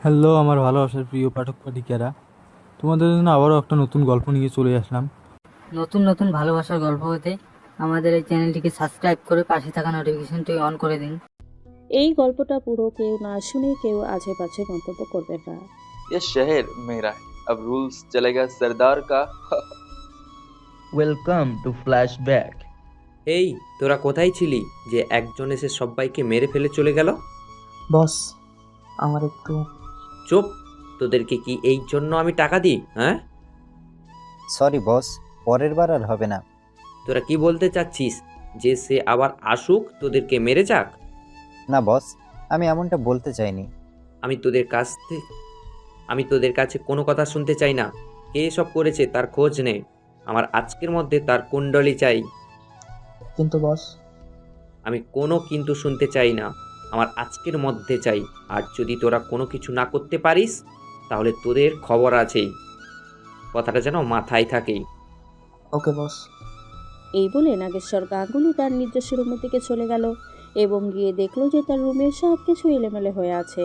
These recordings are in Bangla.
হ্যালো আমার ভালোবাসার প্রিয় পাঠক পাঠিকারা, তোমাদের জন্য আবারও একটা নতুন গল্প নিয়ে চলে আসলাম। নতুন নতুন ভালোবাসার গল্প হতে আমাদের এই চ্যানেলটিকে সাবস্ক্রাইব করে পাশে থাকা নোটিফিকেশনটি অন করে দিন। এই গল্পটা পুরো কেউ না শুনে কেউ আজেবাজে মন্তব্য করবেন না। ये शहर मेरा है। अब रूल्स चलेगा सरदार का। Welcome to flashback. এই, তোরা কোথায় ছিলি যে একজন এসে সবাইকে মেরে ফেলে চলে গেল? বস, আমার একটু চুপ! তোদেরকে কি এই জন্য আমি টাকা দিই? হ্যাঁ, সরি বস, পরের বার আর হবে না। তোরা কি বলতে চাচ্ছিস? যে সে আবার আসুক তোদেরকে মেরে যাক? না বস, আমি এমনটা বলতে চাইনি। আমি তোদের কাছ থেকে আমি তোদের কাছে কোনো কথা শুনতে চাই না। কে এসব করেছে তার খোঁজ নে। আমার আজকের মধ্যে তার কুণ্ডলি চাই। কিন্তু বস, আমি কোনো কিন্তু শুনতে চাই না, আমার আজকের মধ্যে চাই। আর যদি তোরা কোনো কিছু না করতে পারিস তাহলে তোদের খবর আছেই। কথাটা যেন মাথায় থাকেই। ওকে বস। এই বলে নাগেশ্বর গাঙ্গুলি তার নিজস্ব রুমের দিকে চলে গেল এবং গিয়ে দেখলো যে তার রুমের সব কিছু এলোমেলো হয়ে আছে।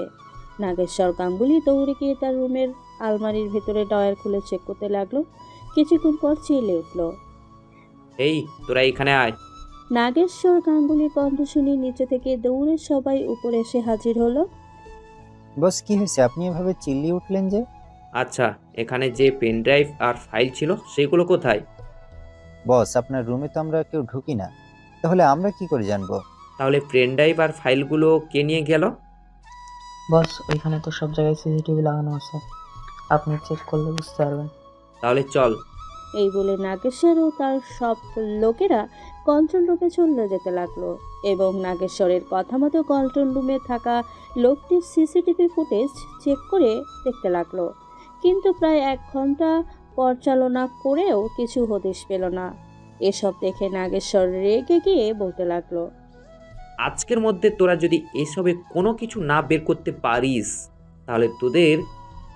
নাগেশ্বর গাঙ্গুলি দৌড়ে গিয়ে তার রুমের আলমারির ভেতরে ড্রয়ার খুলে চেক করতে লাগলো। কিছুক্ষণ পর চেলে উঠল। এই, তোরা এখানে আয়। নাগেশ্বর গাঙ্গুলির কণ্ঠ শুনে নিচে থেকে দৌড়ে সবাই উপরে এসে হাজির হলো। বস কি হয়েছে, আপনি এভাবে চিল্লিয়ে উঠলেন যে? আচ্ছা, এখানে যে পেন ড্রাইভ আর ফাইল ছিল সেগুলো কোথায়? বস, আপনার রুমে তো আমরা কেউ ঢুকি না, তাহলে আমরা কি করে জানবো? তাহলে পেন ড্রাইভ আর ফাইলগুলো কে নিয়ে গেল? বস, ওইখানে তো সব জায়গায় সিসিটিভি লাগানো আছে, আপনি চেক করলে বুঝতে পারবেন। তাহলে চল। এই বলে নাগেশ্বর ও তার সব লোকেরা কন্ট্রোল রুমে চলে যেতে লাগলো এবং নাগেশ্বরের কথা মতো কন্ট্রোল রুমে থাকা লোকটির সিসিটিভি ফুটেজ চেক করে দেখতে লাগলো। কিন্তু প্রায় 1 ঘন্টা পর্যালোচনা করেও কিছু হদিশ পেল না। এসব দেখে নাগেশ্বর রেগে গিয়ে বলতে লাগলো, আজকের মধ্যে তোরা যদি এসবে কোনো কিছু না বের করতে পারিস তাহলে তোদের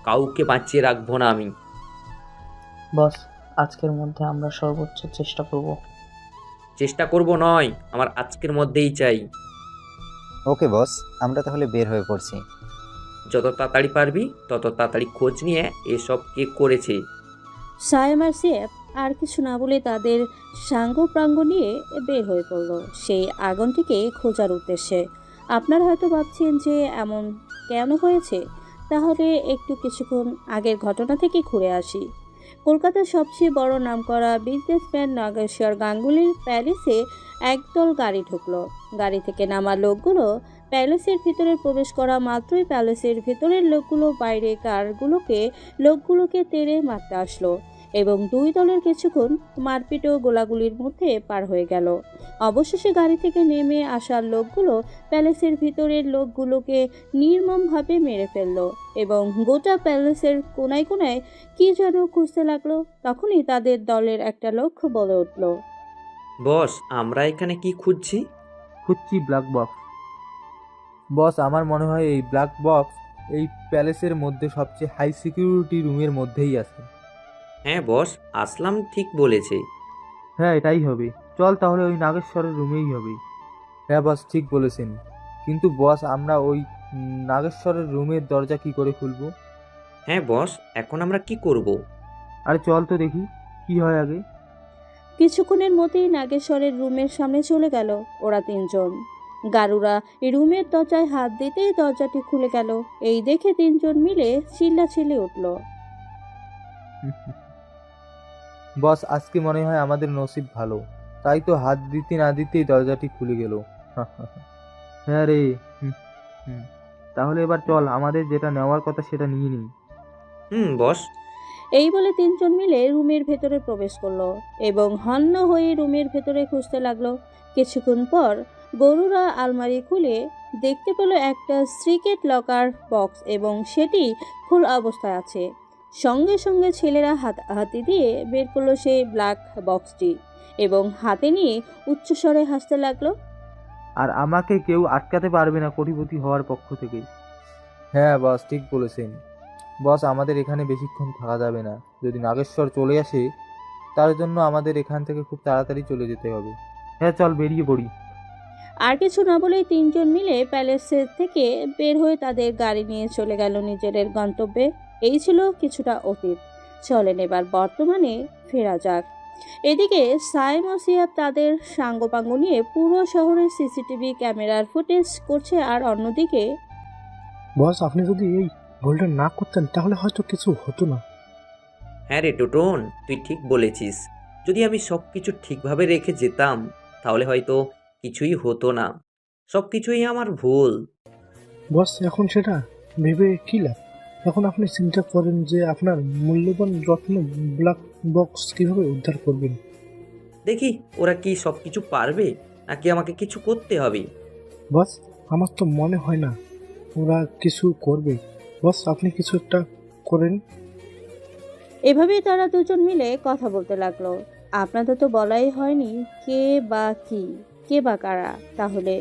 কাউকে বাঁচিয়ে রাখবো না আমি। বস, আজকের মধ্যে আমরা সর্বোচ্চ চেষ্টা করব। চেষ্টা করব নয়, আমার আজকের মধ্যেই চাই। ওকে বস, আমরা তাহলে বের হয়ে পড়ছি। যত তাড়াতাড়ি পারবি তত তাড়াতাড়ি খোঁজ নিয়ে এসব কে করেছে। সায়েম আর সিএফ আর কিছু না বলে তাদের সাঙ্গ প্রাঙ্গ নিয়ে বের হয়ে পড়ল সেই আগুনটিকে খোঁজার উদ্দেশ্যে। আপনারা হয়তো ভাবছেন যে এমন কেন হয়েছে, তাহলে একটু কিছুক্ষণ আগের ঘটনা থেকে ঘুরে আসি। কলকাতার সবচেয়ে বড় নামকরা বিজনেসম্যান নাগেশ্বর গাঙ্গুলির প্যালেসে একদল গাড়ি ঢুকলো। গাড়ি থেকে নামা লোকগুলো প্যালেসের ভিতরে প্রবেশ করা মাত্রই প্যালেসের ভিতরের লোকগুলোকে তেড়ে মারতে আসলো এবং দুই দলের কিছুক্ষণ মারপিট ও গোলাগুলির মধ্যে পার হয়ে গেল। অবশেষে গাড়ি থেকে নেমে আসা লোকগুলো প্যালেসের ভিতরের লোকগুলোকে নির্মমভাবে মেরে ফেললো এবং গোটা প্যালেসের কোনায় কোনায় কি যেন খুঁজতে লাগলো। তখনই তাদের দলের একটা লোক বলে উঠল, বস, আমরা এখানে কি খুঁজছি? খুঁজছি ব্ল্যাক বক্স। বস, আমার মনে হয় এই ব্ল্যাক বক্স এই প্যালেসের মধ্যে সবচেয়ে হাই সিকিউরিটি রুমের মধ্যেই আছে। হ্যাঁ বস, আসলাম ঠিক বলেছে। হ্যাঁ, এটাই হবে। চল তাহলে ওই নাগেশ্বরের রুমেই হবে। হ্যাঁ বস, ঠিক বলেছেন। কিন্তু বস, আমরা ওই নাগেশ্বরের রুমের দরজা কি করে খুলবো? হ্যাঁ বস, এখন আমরা কি করব? আরে চল তো দেখি কি হয় আগে। কিছুক্ষণের মধ্যেই নাগেশ্বরের রুমের সামনে চলে গেল ওরা তিনজন। গারুরা রুমের দরজায় হাত দিতেই দরজাটি খুলে গেল। এই দেখে তিনজন মিলে চিল্লাচিল্লি উঠল। বস, আজকে মনে হয় আমাদের নসিব ভালো, তাই তো হাত দিতে না দিতেই দরজাটি খুলে গেল। হ্যাঁ রে। হুম, হুম। তাহলে এবার চল, আমাদের যেটা নেওয়ার কথা সেটা নিয়ে নিই। বস। এই বলে তিনজন মিলে রুমের ভেতরে প্রবেশ করলো এবং হন্য হয়ে রুমের ভেতরে খুঁজতে লাগলো। কিছুক্ষণ পর গরুরা আলমারি খুলে দেখতে পেল একটা সিক্রেট লকার বক্স এবং সেটি খোলা অবস্থায় আছে। সঙ্গে সঙ্গে ছেলেরা হাতাহাতি দিয়ে বের করলো সেই ব্ল্যাক বক্সটি এবং হাতে নিয়ে উচ্চস্বরে হাসতে লাগলো। আর আমাকে কেউ আটকাতে পারবে না কোটিপতি হওয়ার পক্ষ থেকে। হ্যাঁ বস, ঠিক বলেছেন। বস, আমাদের এখানে বেশিক্ষণ থাকা যাবে না। যদি নাগেশ্বর চলে আসে তার জন্য আমাদের এখান থেকে খুব তাড়াতাড়ি চলে যেতে হবে। হ্যাঁ চল, বেরিয়ে পড়ি। আর কিছু না বলেই তিনজন মিলে প্যালেসের থেকে বের হয়ে তাদের গাড়ি নিয়ে চলে গেল নিজেদের গন্তব্যে। এই ছিল কিছুটা অতীত, চলেন এবার বর্তমানে ফেরা যাক। এদিকে সাইম ও সিয়াব তাদের সাঙ্গপাঙ্গ নিয়ে পুরো শহরের সিসিটিভি ক্যামেরার ফুটেজ করছে, আর অন্যদিকে বস, আপনি যদি এই ভুলটা না করতেন তাহলে হয়তো কিছু হতো না। হ্যাঁ রে টোটন, তুই ঠিক বলেছিস। যদি আমি সব কিছু ঠিকভাবে রেখে যেতাম তাহলে হয়তো কিছুই হতো না। সব কিছুই আমার ভুল। বস, এখন সেটা ভেবে কি লাভ? এখন আপনি চিন্তা করেন যে আপনার মূল্যবান রত্ন ব্ল্যাক বক্স কিভাবে উদ্ধার করবেন। দেখি ওরা কি সব কিছু পারবে নাকি আমাকে কিছু করতে হবে। বস, আমার তো মনে হয় না ওরা কিছু করবে। বস, আপনি কিছু একটা করেন। এভাবেই তারা দুজন মিলে কথা বলতে লাগলো। আপনাদের তো বলাই হয়নি কে বা কি, কে বা কারা। তাহলে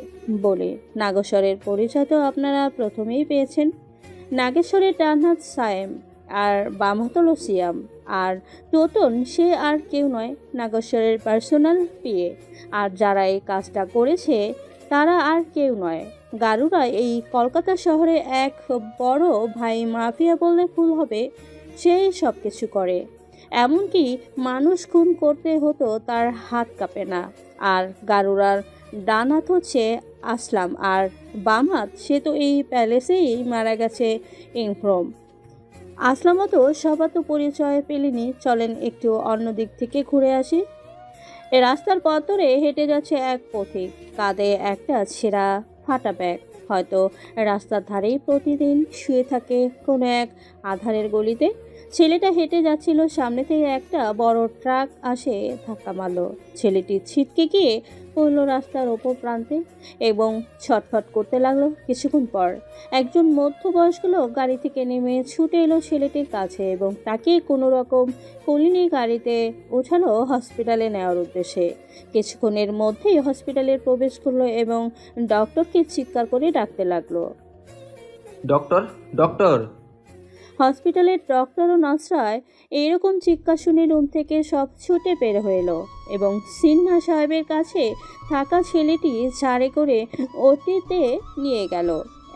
বলে, নাগেশ্বরের পরিচয় তো আপনারা প্রথমেই পেয়েছেন। নাগেশ্বরের ডান হাত সায়েম, আর বাম হাত হলো সিয়াম, আর টোটন সে আর কেউ নয়, নাগেশ্বরের পার্সোনাল পিএ। আর যারা এই কাজটা করেছে তারা আর কেউ নয়, গারুরা এই কলকাতা শহরে এক বড় ভাই মাফিয়া বললে ভুল হবে। সেই সব কিছু করে, এমনকি মানুষ খুন করতে হতো তার হাত কাঁপে না। আর গারুরার ডান হাত হচ্ছে আসলাম, আর বাম হাত সে তো এই প্যালেসেই মারা গেছে ইনফ্রম। আসলামও তো সবার তো পরিচয় পেলেনি। চলেন একটু অন্য দিক থেকে ঘুরে আসি। এ রাস্তার পথ ধরে হেঁটে যাচ্ছে এক পথিক, কাঁধে একটা ছেঁড়া ফাটা ব্যাগ। হয়তো রাস্তার ধারেই প্রতিদিন শুয়ে থাকে কোনো এক আধারের গলিতে। ছেলেটা হেঁটে যাচ্ছিল, সামনে থেকে একটা বড় ট্রাক আসে ধাক্কা মারল। ছেলেটি ছিটকে গিয়ে পড়ল রাস্তার ওপর প্রান্তে এবং ছটফট করতে লাগলো। কিছুক্ষণ পর একজন মধ্যবয়স্ক লোক গাড়ি থেকে নেমে ছুটে এলো ছেলেটির কাছে এবং তাকে কোনো রকম কোলে নিয়ে গাড়িতে ওঠালো হসপিটালে নেওয়ার উদ্দেশ্যে। কিছুক্ষণের মধ্যেই হসপিটালে প্রবেশ করলো এবং ডক্টরকে চিৎকার করে ডাকতে লাগলো। Doctor, doctor! হসপিটালের ডক্টর ও নার্সরা এইরকম চিৎকার শুনে রুম থেকে সব ছুটে বের হয়ে এলো এবং সিনহা সাহেবের কাছে থাকা ছেলেটি ঝাড়ে করে ওটিতে নিয়ে গেল।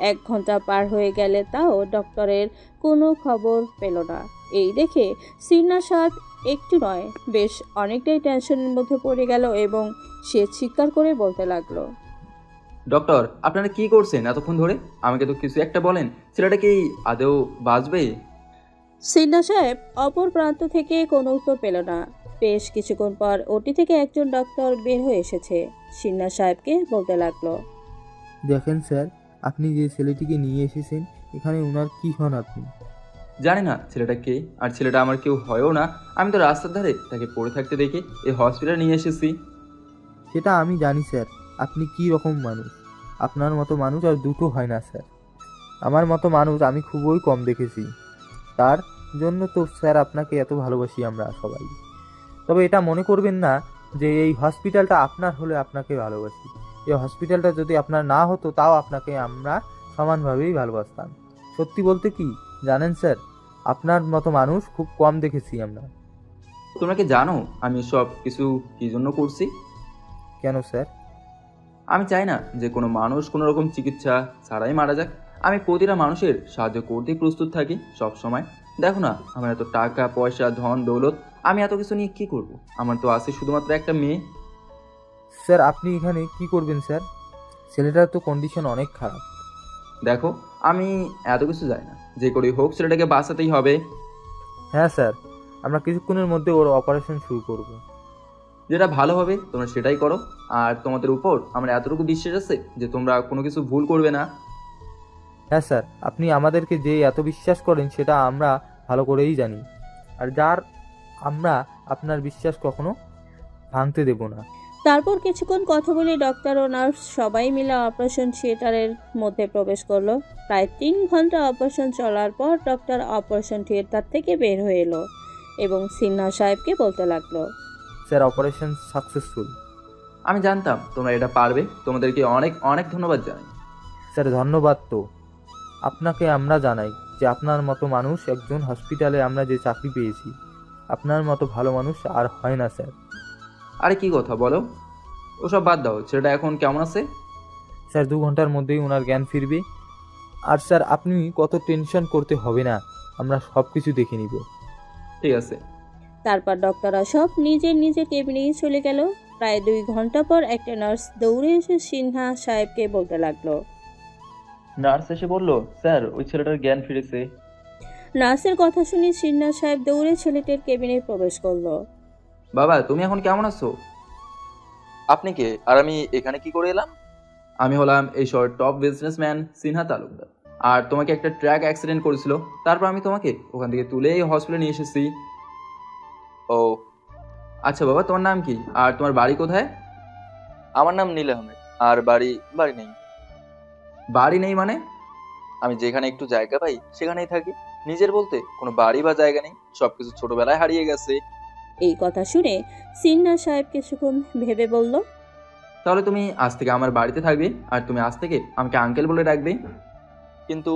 1 ঘন্টা পার হয়ে গেলে তাও ডক্টরের কোনো খবর পেল না। এই দেখে সিনহা সাহেব একটু নয়, বেশ অনেকটাই টেনশনের মধ্যে পড়ে গেল এবং সে চিৎকার করে বলতে লাগলো, ডক্টর, আপনারা কি করছেন এতক্ষণ ধরে? আমাকে তো কিছু একটা বলেন। ছেলেটা কি আদৌ বাঁচবে? সিনহা সাহেব অপর প্রান্ত থেকে কোনো উত্তর পেল না। বেশ কিছুক্ষণ পর ওটি থেকে একজন ডক্টর বের হয়ে এসেছে। সিনহা সাহেবকে বলতে লাগলো, দেখেন স্যার, আপনি যে ছেলেটিকে নিয়ে এসেছেন এখানে ওনার কি হন আপনি? জানি না ছেলেটা কে, আর ছেলেটা আমার কেউ হয়ও না। আমি তো রাস্তার ধারে তাকে পড়ে থাকতে দেখে এই হসপিটালে নিয়ে এসেছি। সেটা আমি জানি স্যার, আপনি কি রকম মানুষ। আপনার মতো মানুষ আর দুটো হয় না স্যার। আমার মতো মানুষ আমি খুবই কম দেখেছি, তার জন্য তো স্যার আপনাকে এত ভালোবাসি আমরা সবাই। তবে এটা মনে করবেন না যে এই হসপিটালটা আপনার হলে আপনাকে ভালোবাসি। এই হসপিটালটা যদি আপনার না হতো তাও আপনাকে আমরা সমানভাবেই ভালোবাসতাম। সত্যি বলতে কি জানেন স্যার, আপনার মতো মানুষ খুব কম দেখেছি আমরা। তোমরা কি জানো আমি সব কিছু কি জন্য করছি? কেন স্যার? আমি চাই না যে কোনো মানুষ কোনো রকম চিকিৎসা ছাড়াই মারা যাক। আমি প্রতিটা মানুষের সাহায্য করতেই প্রস্তুত থাকি সব সময়। দেখো না, আমার এত টাকা পয়সা ধন দৌলত, আমি এত কিছু নিয়ে কি করব? আমার তো আছে শুধুমাত্র একটা মেয়ে। স্যার আপনি এখানে কি করবেন স্যার? ছেলেটার তো কন্ডিশন অনেক খারাপ। দেখো, আমি এত কিছু জানি না, যে করেই হোক ছেলেটাকে বাঁচাতেই হবে। হ্যাঁ স্যার, আমরা কিছুক্ষণের মধ্যে ওর অপারেশন শুরু করব। যেটা ভালো হবে তোমরা সেটাই করো। আর তোমাদের উপর আমার এতটুকু বিশ্বাস আছে যে তোমরা কোনো কিছু ভুল করবে না। হ্যাঁ স্যার, আপনি আমাদেরকে যে এত বিশ্বাস করেন সেটা আমরা ভালো করেই জানি, আর আমরা আপনার বিশ্বাস কখনো ভাঙতে দেব না। তারপর কিছুক্ষণ কথা বলে ডক্টর ও নার্স সবাই মিলে অপারেশন থিয়েটারের মধ্যে প্রবেশ করলো। প্রায় 3 ঘন্টা অপারেশন চলার পর ডক্টর অপারেশন থিয়েটার থেকে বের হয়ে এলো এবং সিনহা সাহেবকে বলতে লাগলো, স্যার অপারেশন সাকসেসফুল। আমি জানতাম তোমরা এটা পারবে। তোমাদেরকে অনেক অনেক ধন্যবাদ জানাই। স্যার ধন্যবাদ তো আপনাকে আমরা জানাই যে আপনার মতো মানুষ একজন হসপিটালে আমরা যে চাকরি পেয়েছি, আপনার মতো ভালো মানুষ আর হয় না স্যার। আরে কি কথা বলো, ওসব বাদ দাও। ছেলেটা এখন কেমন আছে? স্যার 2 ঘন্টার মধ্যেই ওনার জ্ঞান ফিরবে। আর স্যার আপনি কত টেনশন করতে হবে না, আমরা সব কিছু দেখে নিব। ঠিক আছে। তারপর ডক্টররা সব নিজের নিজের কেবিনে চলে গেল। প্রায় 2 ঘন্টা পর একটা নার্স দৌড়ে এসে সিনহা সাহেবকে বলতে লাগলো। নার্স এসে বলল, স্যার ওই ছেলেটার জ্ঞান ফিরেছে। নার্সের কথা শুনে সিনহা সাহেব দৌড়ে ছেলেটির কেবিনে প্রবেশ করলো। বাবা তুমি এখন কেমন আছো? আপনি কে আর আমি এখানে কি করে এলাম? আমি হলাম এই শহর টপ বিজনেসম্যান সিনহা তালুকদার। আর তোমাকে একটা ট্র্যাক অ্যাক্সিডেন্ট করেছিল, তারপর আমি তোমাকে ওখান থেকে তুলে এই হসপিটালে নিয়ে এসেছি। ও, আচ্ছা বাবা, তোমার নাম কি আর তোমার বাড়ি কোথায়? আমার নাম নীল আহমেদ। আর বাড়ি নেই। বাড়ি নেই মানে? আমি যেখানে একটু জায়গা পাই সেখানেই থাকি। নিজের বলতে কোনো বাড়ি বা জায়গা নেই, সবকিছু ছোটবেলায় হারিয়ে গেছে। এই কথা শুনে সিনহা সাহেব কিছুক্ষণ ভেবে বলল। তাহলে তুমি আজ থেকে আমার বাড়িতে থাকবে আর তুমি আজ থেকে আমাকে আঙ্কেল বলে ডাকবে। কিন্তু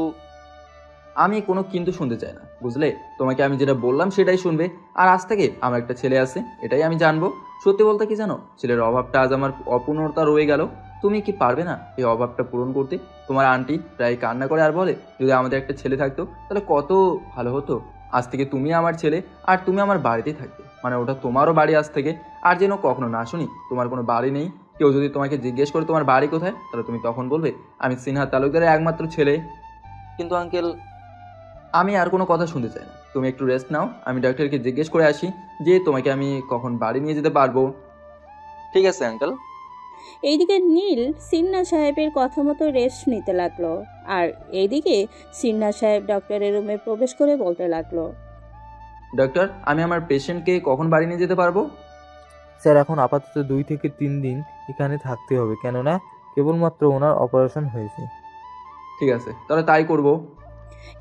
আমি কোনো কিন্তু শুনতে চাই না, বুঝলে? তোমাকে আমি যেটা বললাম সেটাই শুনবে। আর আজ থেকে আমার একটা ছেলে আছে, এটাই আমি জানবো। সত্যি বলতে কি জানো, ছেলের অভাবটা আজ আমার অপূর্ণতা রয়ে গেল। তুমি কি পারবে না এই অভাবটা পূরণ করতে? তোমার আন্টি প্রায় কান্না করে আর বলে, যদি আমাদের একটা ছেলে থাকতো তাহলে কত ভালো হতো। আজ থেকে তুমি আমার ছেলে আর তুমি আমার বাড়িতেই থাকবে, মানে ওটা তোমারও বাড়ি আজ থেকে। আর যেন কখনো না শুনি তোমার কোনো বাড়ি নেই। কেউ যদি তোমাকে জিজ্ঞেস করে তোমার বাড়ি কোথায়, তাহলে তুমি তখন বলবে আমি সিনহা তালুকদারের একমাত্র ছেলে। কিন্তু আঙ্কেল, আমি আর কোনো কথা শুনতে চাই না, তুমি একটু রেস্ট নাও। আমি ডাক্তারকে জিজ্ঞেস করে আসি যে তোমাকে আমি কখন বাড়ি নিয়ে যেতে পারবো। ঠিক আছে আঙ্কেল। এইদিকে নীল সিনহা সাহেবের কথা মতো রেস্ট নিতে লাগলো। আর এইদিকে সিনহা সাহেব ডক্টরের রুমে প্রবেশ করে বলতে লাগলো। ডাক্তার, আমি আমার পেশেন্টকে কখন বাড়ি নিয়ে যেতে পারবো? স্যার এখন আপাতত 2 থেকে 3 দিন এখানে থাকতে হবে, কেননা কেবলমাত্র ওনার অপারেশন হয়েছে। ঠিক আছে, তাহলে তাই করব।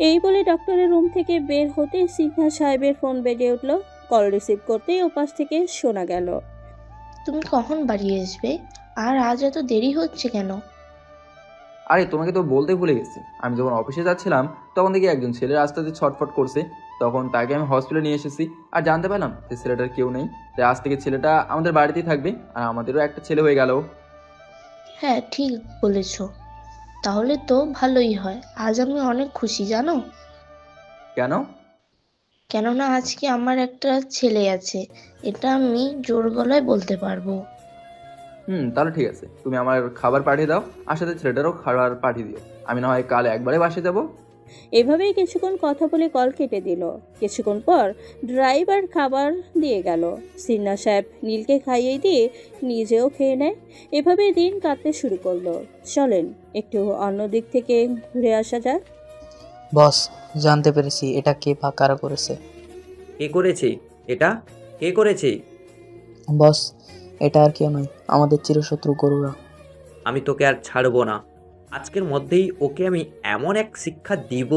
এই বলে ডক্টরের রুম থেকে বের হতে সিনহা সাহেবের ফোন বেজে উঠল। কল রিসিভ করতেই ওপাশ থেকে শোনা গেল। তুমি কখন বাড়ি আসবে? আর আজ এত দেরি হচ্ছে কেন? আরে তোমাকে তো বলতে ভুলে গেছি, আমি যখন অফিসে যাচ্ছিলাম তখন দেখি একজন ছেলে রাস্তাতে ছটফট করছে। তখন তাকে আমি হসপিটালে নিয়ে এসেছি আর জানতে পারলাম যে ছেলেটার কেউ নেই। তাই আজ থেকে ছেলেটা আমাদের বাড়িতেই থাকবে আর আমাদেরও একটা ছেলে হয়ে গেল। হ্যাঁ, ঠিক বলেছ। তাহলে তো ভালোই হয়। আজ আমি অনেক খুশি, জানো? কেন? কেননা আজকে আমার একটা ছেলে আছে, এটা আমি জোর গলায় বলতে পারবো। তাহলে ঠিক আছে, তুমি আমার খাবার পাঠিয়ে দাও আর সাথে ছেলেটারও খাবার পাঠিয়ে দিও। আমি না হয় কাল একবারে বাসে যাব। এভাবেই কিছুক্ষণ কথা বলে কল কেটে দিল। কিছুক্ষণ পর ড্রাইভার খাবার দিয়ে গেল। সিনহা সাহেব নীলকে খাইয়ে দিয়ে নিজেও খেয়ে নেয়। এভাবে দিন কাটতে শুরু করলো। চলেন একটু অন্য দিক থেকে ঘুরে আসা যাক। বস, জানতে পেরেছি এটা কে বা কারা করেছে। কে করেছে এটা? কে করেছে? বস, এটা আর কেউ নয়, আমাদের চিরশত্রু গরুরা। আমি তোকে আর ছাড়বো না। আজকের মধ্যেই ওকে আমি এমন এক শিক্ষা দিব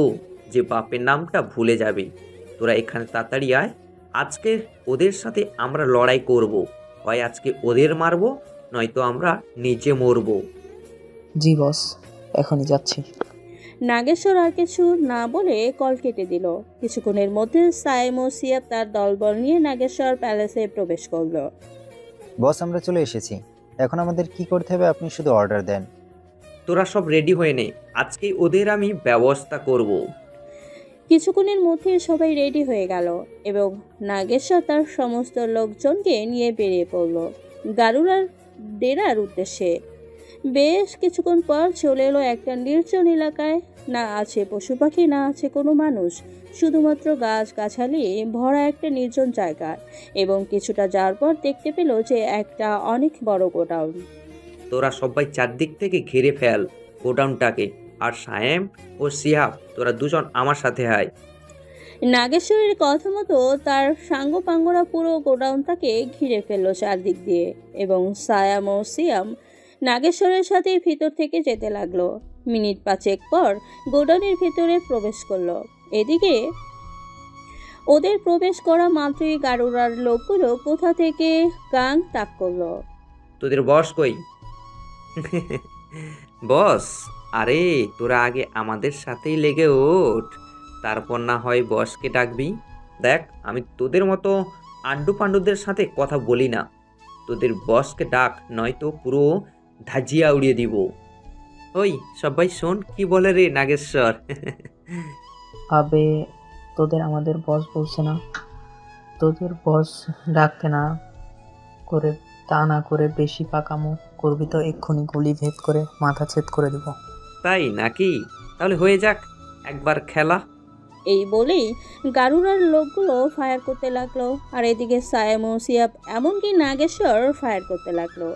যে বাপের নামটা ভুলে যাবে। তোরা এখানে তাড়াতাড়ি আয়। আজকে ওদের সাথে আমরা লড়াই করব। হয় আজকে ওদের মারবো, নয়তো আমরা নিজে মরবো। জি বস, এখনই যাচ্ছি। নাগেশ্বর আর কিছু না বলে কল কেটে দিল। কিছুক্ষণের মধ্যে সায়েম ও সিয়াব তার দলবল নিয়ে নাগেশ্বর প্যালেসে প্রবেশ করলো। বস আমরা চলে এসেছি, এখন আমাদের কি করতে হবে আপনি শুধু অর্ডার দেন। তোরা সব রেডি হয়ে নে, আজকে ওদের আমি ব্যবস্থা করব। কিছুক্ষণের মধ্যে সবাই রেডি হয়ে গেল এবং নাগেশ্বর তার সমস্ত লোকজনকে নিয়ে বেরিয়ে পড়ল গারুরার ডেরার উদ্দেশ্যে। বেশ কিছুক্ষণ পর চলে এলো একটা নির্জন এলাকায়। না আছে পশু পাখি, না আছে কোনো মানুষ, শুধুমাত্র গাছগাছালি ভরা একটা নির্জন জায়গা। এবং কিছুটা যাওয়ার পর দেখতে পেল যে একটা অনেক বড় গোডাউন। তোরা সবাই চারদিক থেকে ঘিরে ফেল গোডাউনটাকে। আর সায়েম ও সিহাব, তোরা দুজন আমার সাথে আয়। নাগেশ্বরের কথা মতো তার সাঙ্গপাঙ্গরা পুরো গোডাউনটাকে ঘিরে ফেললো চারদিক দিয়ে এবং সায়াম ও সিয়াম নাগেশ্বরের সাথে ভিতর থেকে যেতে লাগলো। মিনিট 5 পর গোডাউনের ভিতরে প্রবেশ করলো। এদিকে ওদের প্রবেশ করা মাত্রই গারুরার লোকগুলো কোথা থেকে গাং তাক করলো। তোদের বস কই? বস? আরে তোরা আগে আমাদের সাথেই লেগে ওঠ, তারপর না হয় বসকে ডাকবি। দেখ, আমি তোদের মতো আড্ডু পাণ্ডুদের সাথে কথা বলি না। তোদের বসকে ডাক, নয়তো পুরো ধাজিয়া উড়িয়ে দিব। ওই সবাই শোন কি বলে রে নাগেশ্বর। আবে তোদের আমাদের বস বলছে না, তোদের বস ডাকতে না করে, তা না করে বেশি পাকামো করবি তো এক্ষুনি গুলি ভেদ করে মাথা ছেদ করে দিব। তাই নাকি? তাহলে হয়ে যাক একবার খেলা। এই বলেই গারুরার লোকগুলো ফায়ার করতে লাগলো, আর এদিকে সায়েম ও সিয়াব এমনকি নাগেশ্বর ফায়ার করতে লাগলো।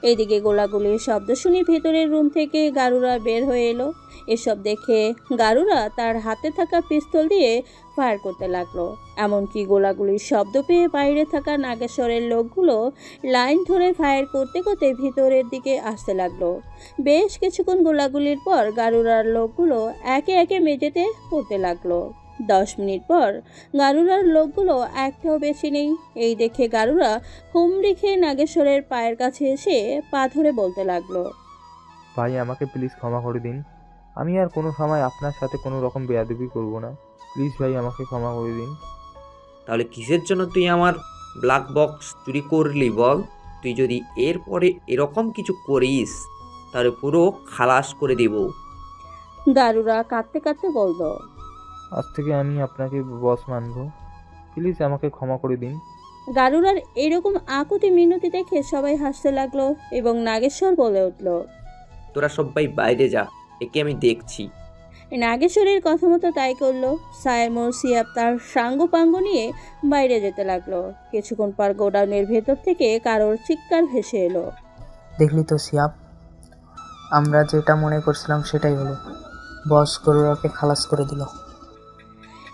এইদিকে গোলাগুলির শব্দ শুনে ভেতরের রুম থেকে গারুরা বের হয়ে এলো। এসব দেখে গারুরা তার হাতে থাকা পিস্তল দিয়ে ফায়ার করতে লাগলো। এমনকি গোলাগুলির শব্দ পেয়ে বাইরে থাকা নাগেশ্বরের লোকগুলো লাইন ধরে ফায়ার করতে করতে ভিতরের দিকে আসতে লাগলো। বেশ কিছুক্ষণ গোলাগুলির পর গারুরার লোকগুলো একে একে মেঝেতে পড়তে লাগলো। 10 মিনিট পর গারুরার লোকগুলো একটাও বেশি নেই। এই দেখে গারুরা হুমড়ি খেয়ে নাগেশ্বরের পায়ের কাছে এসে পা ধরে বলতে লাগলো, ভাই আমাকে প্লিজ ক্ষমা করে দিন, আমি আর কোনো সময় আপনার সাথে কোনো রকম বেয়াদবি করব না, প্লিজ ভাই আমাকে ক্ষমা করে দিন। তাহলে কিসের জন্য তুই আমার ব্ল্যাক বক্স চুরি করলি বল? তুই যদি এরপরে এরকম কিছু করিস তাহলে পুরো খালাস করে দেব। গারুরা কাঁদতে কাঁদতে বলল, আজ থেকে আমি আপনাকে বস মানব, প্লিজ আমাকে ক্ষমা করে দিন। গারুরার এরকম আকুতি মিনতি দেখে সবাই হাসতে লাগলো এবং নাগেশ্বর বলে উঠল, তোরা সবাই বাইরে যা, একে আমি দেখছি। নাগেশ্বরের কথা মতো তাই করলো। সায়েম ও সিয়াব তার সাঙ্গপাঙ্গ নিয়ে বাইরে যেতে লাগলো। কিছুক্ষণ পর গোডাউনের ভেতর থেকে কারোর চিৎকার ভেসে এলো, দেখলি তো সিয়াব, আমরা যেটা মনে করছিলাম সেটাই হলো, বস গরুরাকে খালাস করে দিল।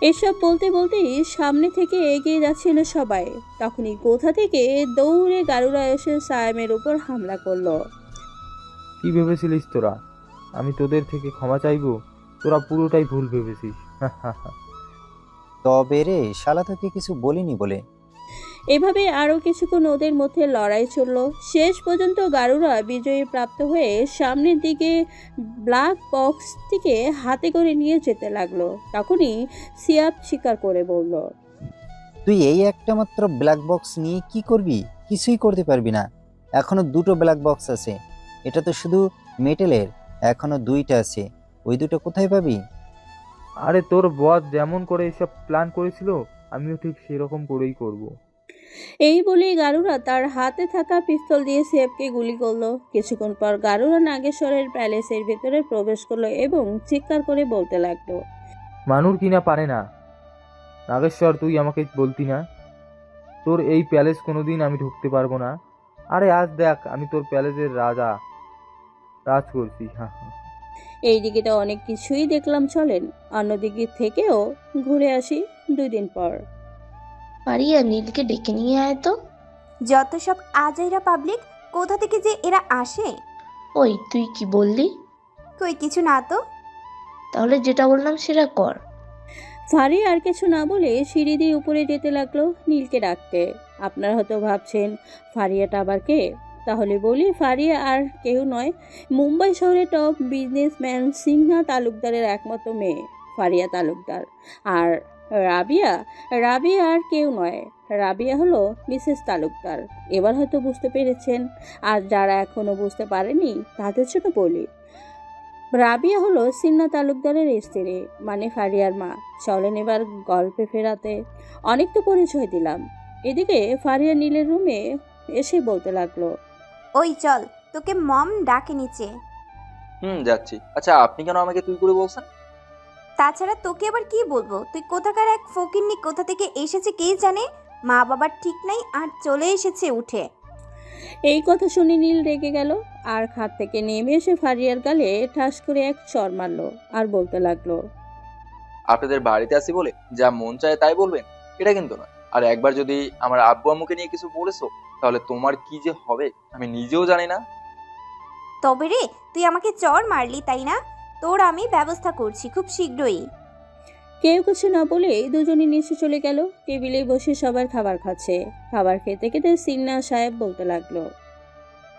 এসব বলতে বলতেই সামনে থেকে এগিয়ে যাচ্ছিল সবাই। তখনই কোথা থেকে দৌড়ে গারুরা এসে সায়েমের উপর হামলা করলো। কি ভেবেছিলিস তোরা আমি তোদের থেকে ক্ষমা চাইবো? তোরা পুরোটাই ভুল ভেবেছিস। তবে রে শালা তোকে কিছু বলিনি বলে। এভাবে আরও কিছুক্ষণ ওদের মধ্যে লড়াই চলল। শেষ পর্যন্ত গারুরা বিজয়ী প্রাপ্ত হয়ে সামনের দিকে ব্ল্যাক বক্সটিকে হাতে করে নিয়ে যেতে লাগলো। তখনই সিয়াব স্বীকার করে বলল, তুই এই একটা মাত্র ব্ল্যাক বক্স নিয়ে কি করবি? কিছুই করতে পারবি না। এখনো 2টো ব্ল্যাক বক্স আছে, এটা তো শুধু মেটেলের, এখনো 2টা আছে, ওই 2টো কোথায় পাবি? আরে তোর বস যেমন করে এসব প্ল্যান করেছিল আমিও ঠিক সেরকম করেই করব। এই বলেই গারুরা তার হাতে থাকা পিস্তল দিয়ে সিয়াবকে গুলি করলো। কিছুক্ষণ পর গারুরা নাগেশ্বরের প্যালেসের ভেতরে প্রবেশ করলো এবং চিৎকার করে বলতে লাগলো, মানুষ কিনা পারে না। নাগেশ্বর তুই আমাকে বলতি না তোর এই প্যালেস কোনোদিন আমি ঢুকতে পারবো না? আরে আজ দেখ আমি তোর প্যালেসের রাজা, রাজ করছি। হ্যাঁ হ্যাঁ। এই দিকে তো অনেক কিছুই দেখলাম, চলেন অন্যদিকে থেকেও ঘুরে আসি 2 দিন পর। পারিয়া নীলকে ডেকে নিয়ে আয় তো। যত সব আজাইরা পাবলিক, কোথা থেকে যে এরা আসে। ওই তুই কি বললি? কই কিছু না তো। তাহলে যেটা বললাম সেটা কর। ফারি আর কিছু না বলে সিঁড়ি দিয়ে উপরে যেতে লাগলো নীলকে ডাকতে। আপনারা হয়তো ভাবছেন ফারিয়াটা আবার কে? তাহলে বলি, ফারিয়া আর কেউ নয়, মুম্বাই শহরের টপ বিজনেসম্যান সিনহা তালুকদারের একমাত্র মেয়ে ফারিয়া তালুকদার। আর রাবিয়া, রাবিয়া আর কেউ নয়, রাবিয়া হলো মিসেস তালুকদার। এবার হয়তো বুঝতে পেরেছেন, আর যারা এখনো বুঝতে পারেনি তাদের জন্য বলি, রাবিয়া হলো সিনহা তালুকদারের স্ত্রী, মানে ফারিয়ার মা। চলেন এবার গল্পে ফেরাতে, অনেক তো পরিচয় দিলাম। এদিকে ফারিয়া নীলের রুমে এসে বলতে লাগলো, ওই চল, তোকে মম ডাকে নিচে। যাচ্ছি। আচ্ছা আপনি কেন আমাকে তুই করে বলছেন? তাছাড়া তোকে আবার কি বলবো, তুই কোথাকার এক ফকিন্নি, কোথা থেকে এসেছে কে জানে, মা বাবার ঠিক নাই আর চলে এসেছে উঠে। এই কথা শুনে নীল রেগে গেল আর খাট থেকে নেমে এসে ফারিয়ার গালে ঠাস করে এক চড় মারলো আর বলতে লাগলো, আপনাদের বাড়িতে আসি বলে যা মন চায় তাই বলবেন, এটা কিন্তু নয়। আর একবার যদি আমার আব্বু আম্মুকে নিয়ে কিছু বলেছো তাহলে তোমার কি যে হবে আমি নিজেও জানি না। তবে রে, তুই আমাকে চড় মারলি তাই না? তোর আমি ব্যবস্থা করছি খুব শীঘ্রই। কেউ কিছু না বলে দুজনে নিচে চলে গেল। টেবিলে বসে সবার খাবার খাচ্ছে। খাবার খেতে খেতে সিনহা সাহেব বলতে লাগলো,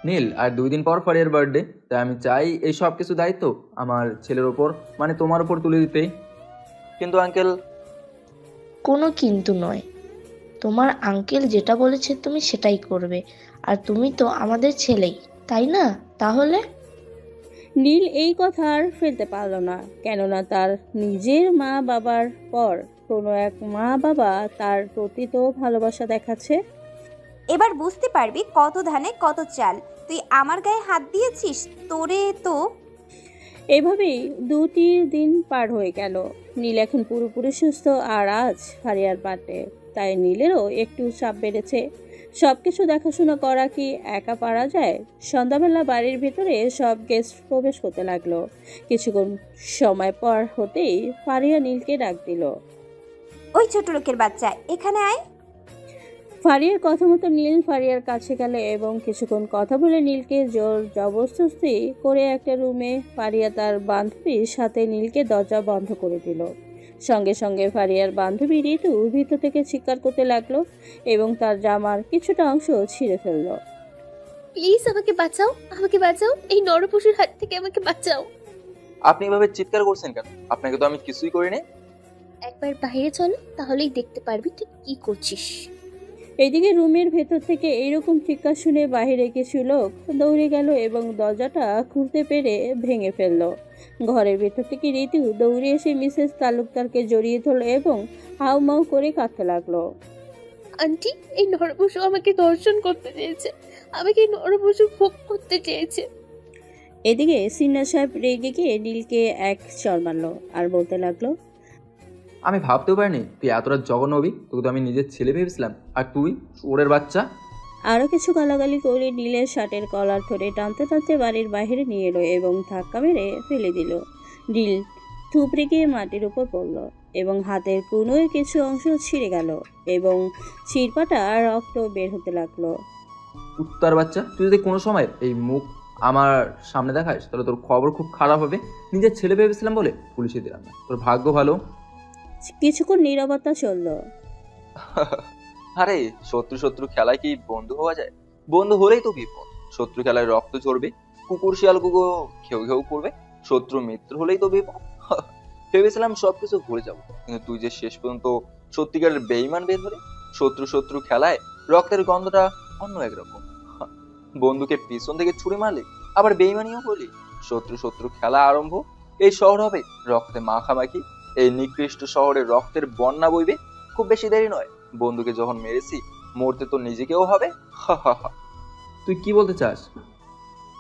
নীল আর 2 দিন পর ফারিয়ার বার্থডে, তাই আমি চাই এই সব কিছু দায়িত্ব আমার ছেলের ওপর, মানে তোমার ওপর তুলে দিতে। কিন্তু আঙ্কেল। কোনো কিন্তু নয়, তোমার আঙ্কেল যেটা বলেছে তুমি সেটাই করবে, আর তুমি তো আমাদের ছেলেই, তাই না? তাহলে নীল এই কথা আর ফেলতে পারল না, কেননা তার নিজের মা বাবার পর কোনো এক মা বাবা তার প্রতি তো ভালোবাসা দেখাচ্ছে। এবার বুঝতে পারবি কত ধানে কত চাল। তুই আমার গায়ে হাত দিয়েছিস, তোরে তো। এভাবেই 2-3 দিন পার হয়ে গেল। নীল এখন পুরোপুরি সুস্থ আর আজ ফারিয়ার বার্থডে, তাই নীলেরও একটু চাপ বেড়েছে। সবকিছু দেখাশোনা করা কি একা পারা যায়? সন্ধ্যাবেলা বাড়ির ভিতরে সব গেস্ট প্রবেশ করতে লাগলো। কিছুক্ষণ সময় পর হতেই ফারিয়া নীলকে ডাক দিল। ওই ছোট লোকের বাচ্চা, এখানে আয়। ফারিয়ার কথা মতো নীল ফারিয়ার কাছে গেল এবং কিছুক্ষণ কথা বলে নীলকে জোর জবরদস্তি করে একটা রুমে ফারিয়া তার বান্ধবীর সাথে নীলকে দরজা বন্ধ করে দিল। সঙ্গে সঙ্গে ফারিয়ার বান্ধবী ঋতু ভিতর থেকে চিৎকার করতে লাগলো এবং তার জামার কিছুটা অংশ ছিঁড়ে ফেললো। প্লিজ আমাকে বাঁচাও, আমাকে বাঁচাও, এই নরপশুর হাত থেকে আমাকে বাঁচাও। আপনি এভাবে চিৎকার করছেন কেন? আপনাকে তো আমি কিছুই করিনি। একবার বাইরে চলো, তাহলেই দেখতে পারবি তুই কি করছিস। এদিকে রুমের ভেতর থেকে এইরকম চিৎকার শুনে বাহিরে কিছু লোক দৌড়ে গেল এবং দরজাটা খুলতে পেরে ভেঙে ফেলল। ঘরের ভেতর থেকে ঋতু দৌড়ে এসে মিসেস তালুকদারকে জড়িয়ে ধরল এবং হাউমাউ করে কাঁদতে লাগলো। আন্টি, এই নরপশু আমাকে দর্শন করতে চেয়েছে, আমাকে এই নরপশু ভোগ করতে চেয়েছে। এদিকে সিনহা সাহেব রেগে গিয়ে নীলকে এক চড় মারল আর বলতে লাগলো, আমি ভাবতেও পারিনি তুই এতটা জঘন্য হবি। তোকে তো আমি নিজের ছেলে ভেবেছিলাম, আর তুই চোরের বাচ্চা। আরও কিছু গালাগালি করে নীলের শার্টের কলার ধরে টানতে টানতে বাড়ির বাইরে নিয়ে এলো এবং ধাক্কা মেরে ফেলে দিল। নীল থুপড়ে গিয়ে মাটির উপর পড়ল এবং হাতের কোনোই কিছু অংশ ছিঁড়ে গেল এবং ছিঁড়পাটা রক্ত বের হতে লাগলো। কুত্তার বাচ্চা, তুই যদি কোনো সময় এই মুখ আমার সামনে দেখাস তাহলে তোর খবর খুব খারাপ হবে। নিজের ছেলে ভেবেছিলাম বলে পুলিশে দিলাম না, তোর ভাগ্য ভালো। কিছুক্ষণ নীরবতা চলল। আরে শত্রু শত্রু খেলায় কি বন্ধু হওয়া যায়? বন্ধু হলেই তো বিপদ। শত্রু খেলায় রক্ত ঝরবে, কুকুর শিয়াল কুকুর ঘেউ ঘেউ করবে। শত্রু মিত্র হলেই তো বিপদ। ভেবেছিলাম সবকিছু ভুলে যাবো, কিন্তু তুই যে শেষ পর্যন্ত সত্যিকারের বেঈমান বের হলে। শত্রু শত্রু খেলায় রক্তের গন্ধটা অন্য একরকম। বন্ধুকে পিছন থেকে ছুরি মারলে আবার বেঈমানিও বলি। শত্রু শত্রু খেলা আরম্ভ। এই শহর হবে রক্তে মাখামাখি। এই নিকৃষ্ট শহরে রক্তের বন্যা বইবে। খুব বেশি দেরি নয়, বন্ধুকে যখন মেরেছি মরতে তো নিজেকেও হবে। তুই কি বলতে চাস?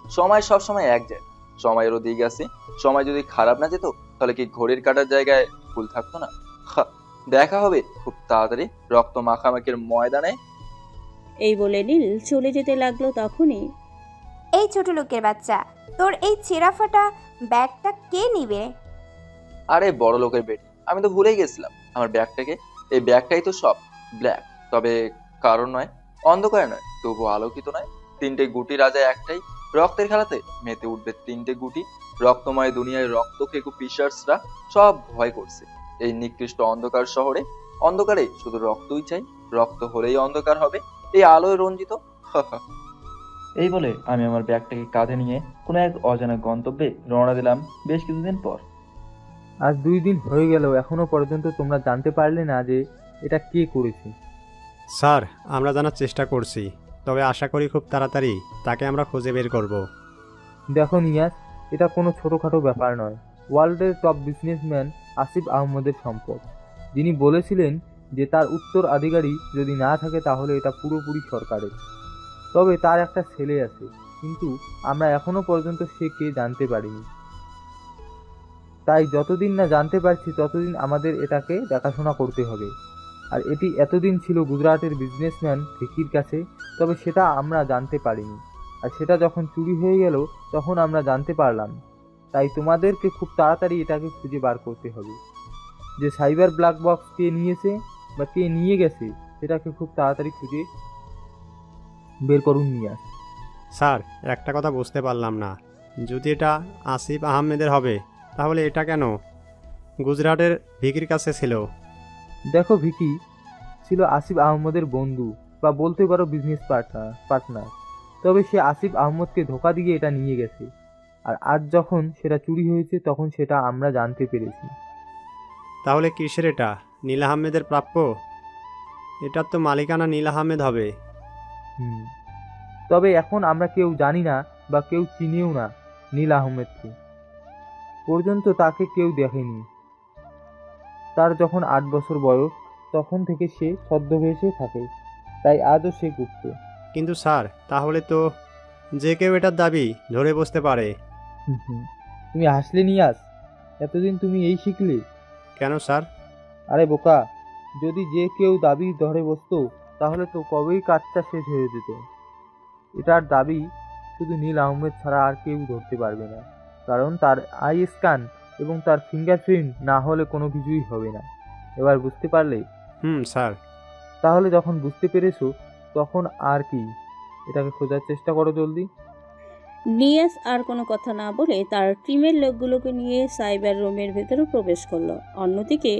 সময় সব সময় এক যায়, সময়েরও দিক আছে। সময় যদি খারাপ না যেত তাহলে কি ঘড়ির কাটার জায়গায় ফুল থাকতো না? দেখা হবে খুব তাড়াতাড়ি রক্ত মাখামাখির ময়দানে। এই বলে নীল চলে যেতে লাগলো। তখনই, এই ছোট লোকের বাচ্চা, তোর এই ছেঁড়া ফাটা ব্যাগটা কে নিবে? আরে বড় লোকের বেটি, আমি তো ভুলেই গেছিলাম আমার ব্যাগটাকে। এই ব্যাগটাই তো সব ব্ল্যাক, তবে কারণ নয়, অন্ধকারে নয়, তবু আলোকিত নয়। 3টে গুটি রাজা একটাই। রক্তের খেলাতে মেতে উঠবে 3টে গুটি। রক্তময় দুনিয়ায় রক্ত খেকু পিশার্সরা সব ভয় করছে এই নিকৃষ্ট অন্ধকার শহরে। অন্ধকারে শুধু রক্তই চাই, রক্ত হলেই অন্ধকার হবে এই আলোয় রঞ্জিত। এই বলে আমি আমার ব্যাগটাকে কাঁধে নিয়ে কোনো এক অজানা গন্তব্যে রওনা দিলাম বেশ কিছুদিন পর। আজ 2 দিন হয়ে গেল, এখনো পর্যন্ত তোমরা জানতে পারলে না যে এটা কে করেছে। স্যার, আমরা জানার চেষ্টা করছি, তবে আশা করি খুব তাড়াতাড়ি তাকে আমরা খুঁজে বের করব। দেখো নিয়াজ, এটা কোনো ছোটোখাটো ব্যাপার নয়। ওয়ার্ল্ডের টপ বিজনেসম্যান আসিফ আহমদের সম্পদ, যিনি বলেছিলেন যে তার উত্তরাধিকারী যদি না থাকে তাহলে এটা পুরোপুরি সরকারের। তবে তার একটা ছেলে আছে, কিন্তু আমরা এখনো পর্যন্ত সে কে জানতে পারিনি। তাই যতদিন না জানতে পারছি ততদিন আমাদের এটাকে দেখাশোনা করতে হবে। আর এটি এতদিন ছিল গুজরাটের বিজনেসম্যান ভিকির কাছে, তবে সেটা আমরা জানতে পারিনি। আর সেটা যখন চুরি হয়ে গেল তখন আমরা জানতে পারলাম। তাই তোমাদেরকে খুব তাড়াতাড়ি এটাকে খুঁজে বার করতে হবে। যে সাইবার ব্ল্যাক বক্স কে নিয়েছে বা কে নিয়ে গেছে সেটাকে খুব তাড়াতাড়ি খুঁজে বের করুন নিয়ে। স্যার, একটা কথা বুঝতে পারলাম না, যদি এটা আসিফ আহমেদের হবে তাহলে এটা কেন গুজরাটের ভিকির কাছে ছিল? দেখো, ভিকি ছিল আসিফ আহমদের বন্ধু বা বলতে পারো বিজনেস পার্টনার। তবে সে আসিফ আহমদকে ধোঁকা দিয়ে এটা নিয়ে গেছে, আর আজ যখন সেটা চুরি হয়েছে তখন সেটা আমরা জানতে পেরেছি। তাহলে কিসের এটা? নীল আহমেদের প্রাপ্য? এটার তো মালিকানা নীল আহমেদ হবে। তবে এখন আমরা কেউ জানি না বা কেউ চিনিও না নীল আহমেদকে। পর্যন্ত তাকে কেউ দেখেনি। তার যখন 8 বছর বয়স তখন থেকে সে ছদ্মবেশে থাকে, তাই আজও সে গুপ্ত। কিন্তু স্যার, তাহলে তো যে কেউ এটার দাবি ধরে বসতে পারে। তুমি হাসলে নিয়াজ? এতদিন তুমি এই শিখলে? কেন স্যার? আরে বোকা, যদি যে কেউ দাবি ধরে বসতো তাহলে তো কবেই কাজটা শেষ হয়ে যেত। এটার দাবি শুধু নীল আহমেদ ছাড়া আর কেউ ধরতে পারবে না, কারণ তার আই স্ক্যান এবং তার ফিঙ্গারপ্রিন্ট না হলে কোনো কিছুই হবে না। এবার বুঝতে পারলে? স্যার। তাহলে যখন বুঝতে পেরেছো তখন আর কি, এটাকে খোঁজার চেষ্টা করো জলদি। নিয়াজ আর কোনো কথা না বলে তার টিমের লোকগুলোকে নিয়ে সাইবার রুমের ভেতরে প্রবেশ করলো। অন্যদিকে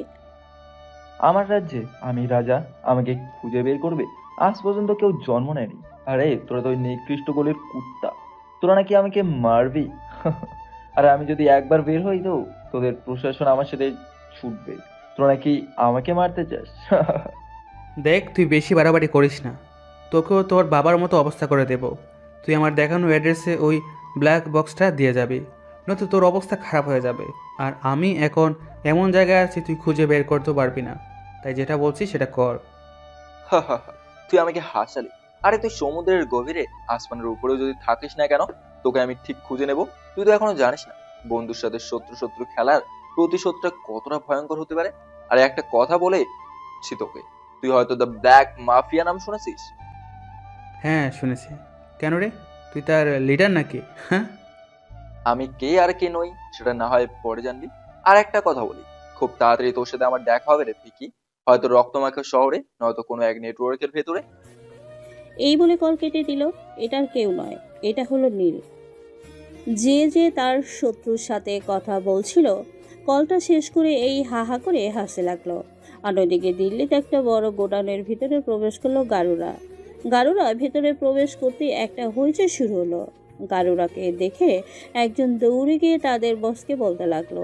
আমার রাজ্যে আমি রাজা, আমাকে খুঁজে বের করবে? আজ পর্যন্ত কেউ জন্ম নেয়নি। আরে তোরা তো ওই নিকৃষ্ট গোলের কুত্তা, তোরা নাকি আমাকে মারবি? আরে আমি যদি একবার বের হই তো তোদের প্রশাসন আমার সাথে ছুটবে। তোরা নাকি আমাকে মারতে চাস? দেখ, তুই বেশি বাড়াবাড়ি করিস না, তোকেও তোর বাবার মতো অবস্থা করে দেব। তুই আমার দেখানো অ্যাড্রেসে ওই ব্ল্যাক বক্সটা দিয়ে যাবি, নয়তো তোর অবস্থা খারাপ হয়ে যাবে। আর আমি এখন এমন জায়গায় আছি তুই খুঁজে বের করতে পারবি না, তাই যেটা বলছি সেটা কর। তুই আমাকে হাসালি? আরে তুই সমুদ্রের গভীরে আসমানের উপরেও যদি থাকিস না কেন, তোকে আমি ঠিক খুঁজে নেব। তুই তো এখনো জানিস না বন্ধুর সাথে শত্রু শত্রু খেলার প্রতিশোধটা কতটা ভয়ঙ্কর হতে পারে। আর একটা কথা বলেছি তোকে, তুই হয়তো দ্য ব্ল্যাক মাফিয়া নাম শুনেছিস? হ্যাঁ শুনেছি। কেন রে, তুই তার লিডার নাকি? হ্যাঁ, আমি কে আর কে নই সেটা না হয় পরে জানবি। আর একটা কথা বলি, খুব তাড়াতাড়ি তোর সাথে আমার দেখা হবে রে ফিকি, হয়তো রক্তমাখা শহরে, নয়তো কোনো এক নেটওয়ার্কের ভেতরে। এই বলে কল কেটে দিল। এটার কেউ নয়, এটা হলো নীল, যে তার শত্রুর সাথে কথা বলছিল। কলটা শেষ করে এই হাহা করে হাসতে লাগলো। অন্যদিকে দিল্লিতে একটা বড় গোডাউনের ভিতরে প্রবেশ করলো গারুরা ভেতরে প্রবেশ করতে একটা হইচই শুরু হলো। গারুরাকে দেখে একজন দৌড়ে গিয়ে তাদের বসকে বলতে লাগলো,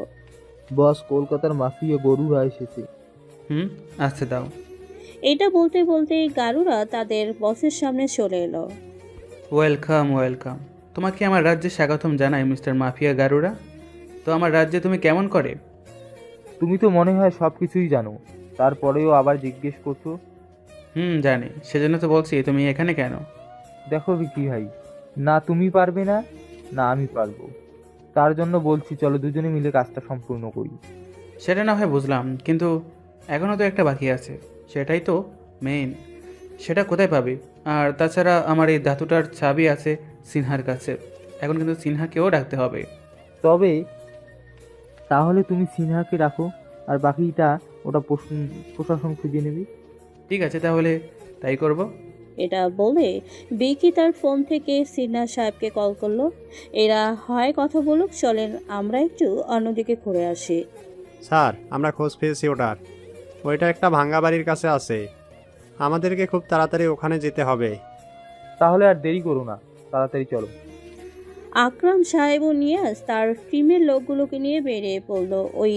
বস, কলকাতার মাফিয়া গরুরা এসেছে। আসতে দাও। এটা বলতে বলতেই গারুরা তাদের বসের সামনে চলে এলো। ওয়েলকাম ওয়েলকাম, তোমাকে আমার রাজ্যে স্বাগতম জানাই মিস্টার মাফিয়া গারুরা। তো আমার রাজ্যে তুমি কেমন করে? তুমি তো মনে হয় সব কিছুই জানো, তারপরেও আবার জিজ্ঞেস করছো। জানি, সেজন্য তো বলছি তুমি এখানে কেন। দেখো বিকি ভাই, না তুমি পারবে না না আমি পারবো, তার জন্য বলছি চলো দুজনে মিলে কাজটা সম্পূর্ণ করি। সেটা না হয় বুঝলাম, কিন্তু এখনও তো একটা বাকি আছে, সেটাই তো মেইন। সেটা কোথায় পাবে? আর তাছাড়া আমার এই ধাতুটার চাবি আছে সিনহার কাছে, এখন কিন্তু সিনহাকেও ডাকতে হবে। তবে তাহলে তুমি সিনহাকে রাখো, আর বাকিটা ওটা প্রশাসন খুঁজে নেবে। ঠিক আছে, তাহলে তাই করব। এটা বলে বিকি তার ফোন থেকে সিনহা সাহেবকে কল করলো। এরা হয় কথা বলুক, চলেন আমরা একটু অন্যদিকে ঘুরে আসি। স্যার, আমরা খোঁজ পেয়েছি ওইটা একটা ভাঙ্গা বাড়ির কাছে আছে। আমাদেরকে খুব তাড়াতাড়ি ওখানে যেতে হবে। তাহলে আর দেরি করো না, তাড়াতাড়ি চলো। আকরাম সাহেব ও নিয়াজ তার টিমের লোকগুলোকে নিয়ে বেরিয়ে পড়লো ওই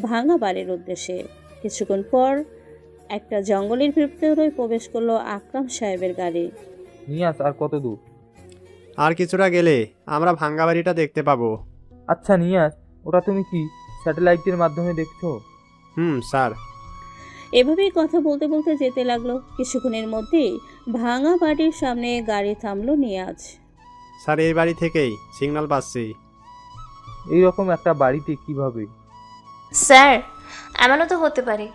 ভাঙা বাড়ির উদ্দেশ্যে। কিছুক্ষণ পর একটা জঙ্গলের ভেতরে প্রবেশ করলো আকরাম সাহেবের গাড়ি। নিয়াজ, আর কত দূর? আর কিছুটা গেলে আমরা ভাঙ্গা বাড়িটা দেখতে পাবো। আচ্ছা নিয়াজ, ওটা তুমি কি স্যাটেলাইটের মাধ্যমে দেখছো? স্যার। এভাবেই কথা বলতে বলতে যেতে লাগলো। কিছুক্ষণের মধ্যেই ভাঙা বাড়ির সামনে গাড়ি থামলো নিয়াজ। স্যার, এই বাড়ি থেকেই সিগন্যাল পাচ্ছি। এইরকম একটা বাড়িতে কিভাবে? স্যার, এমনও তো হতে পারে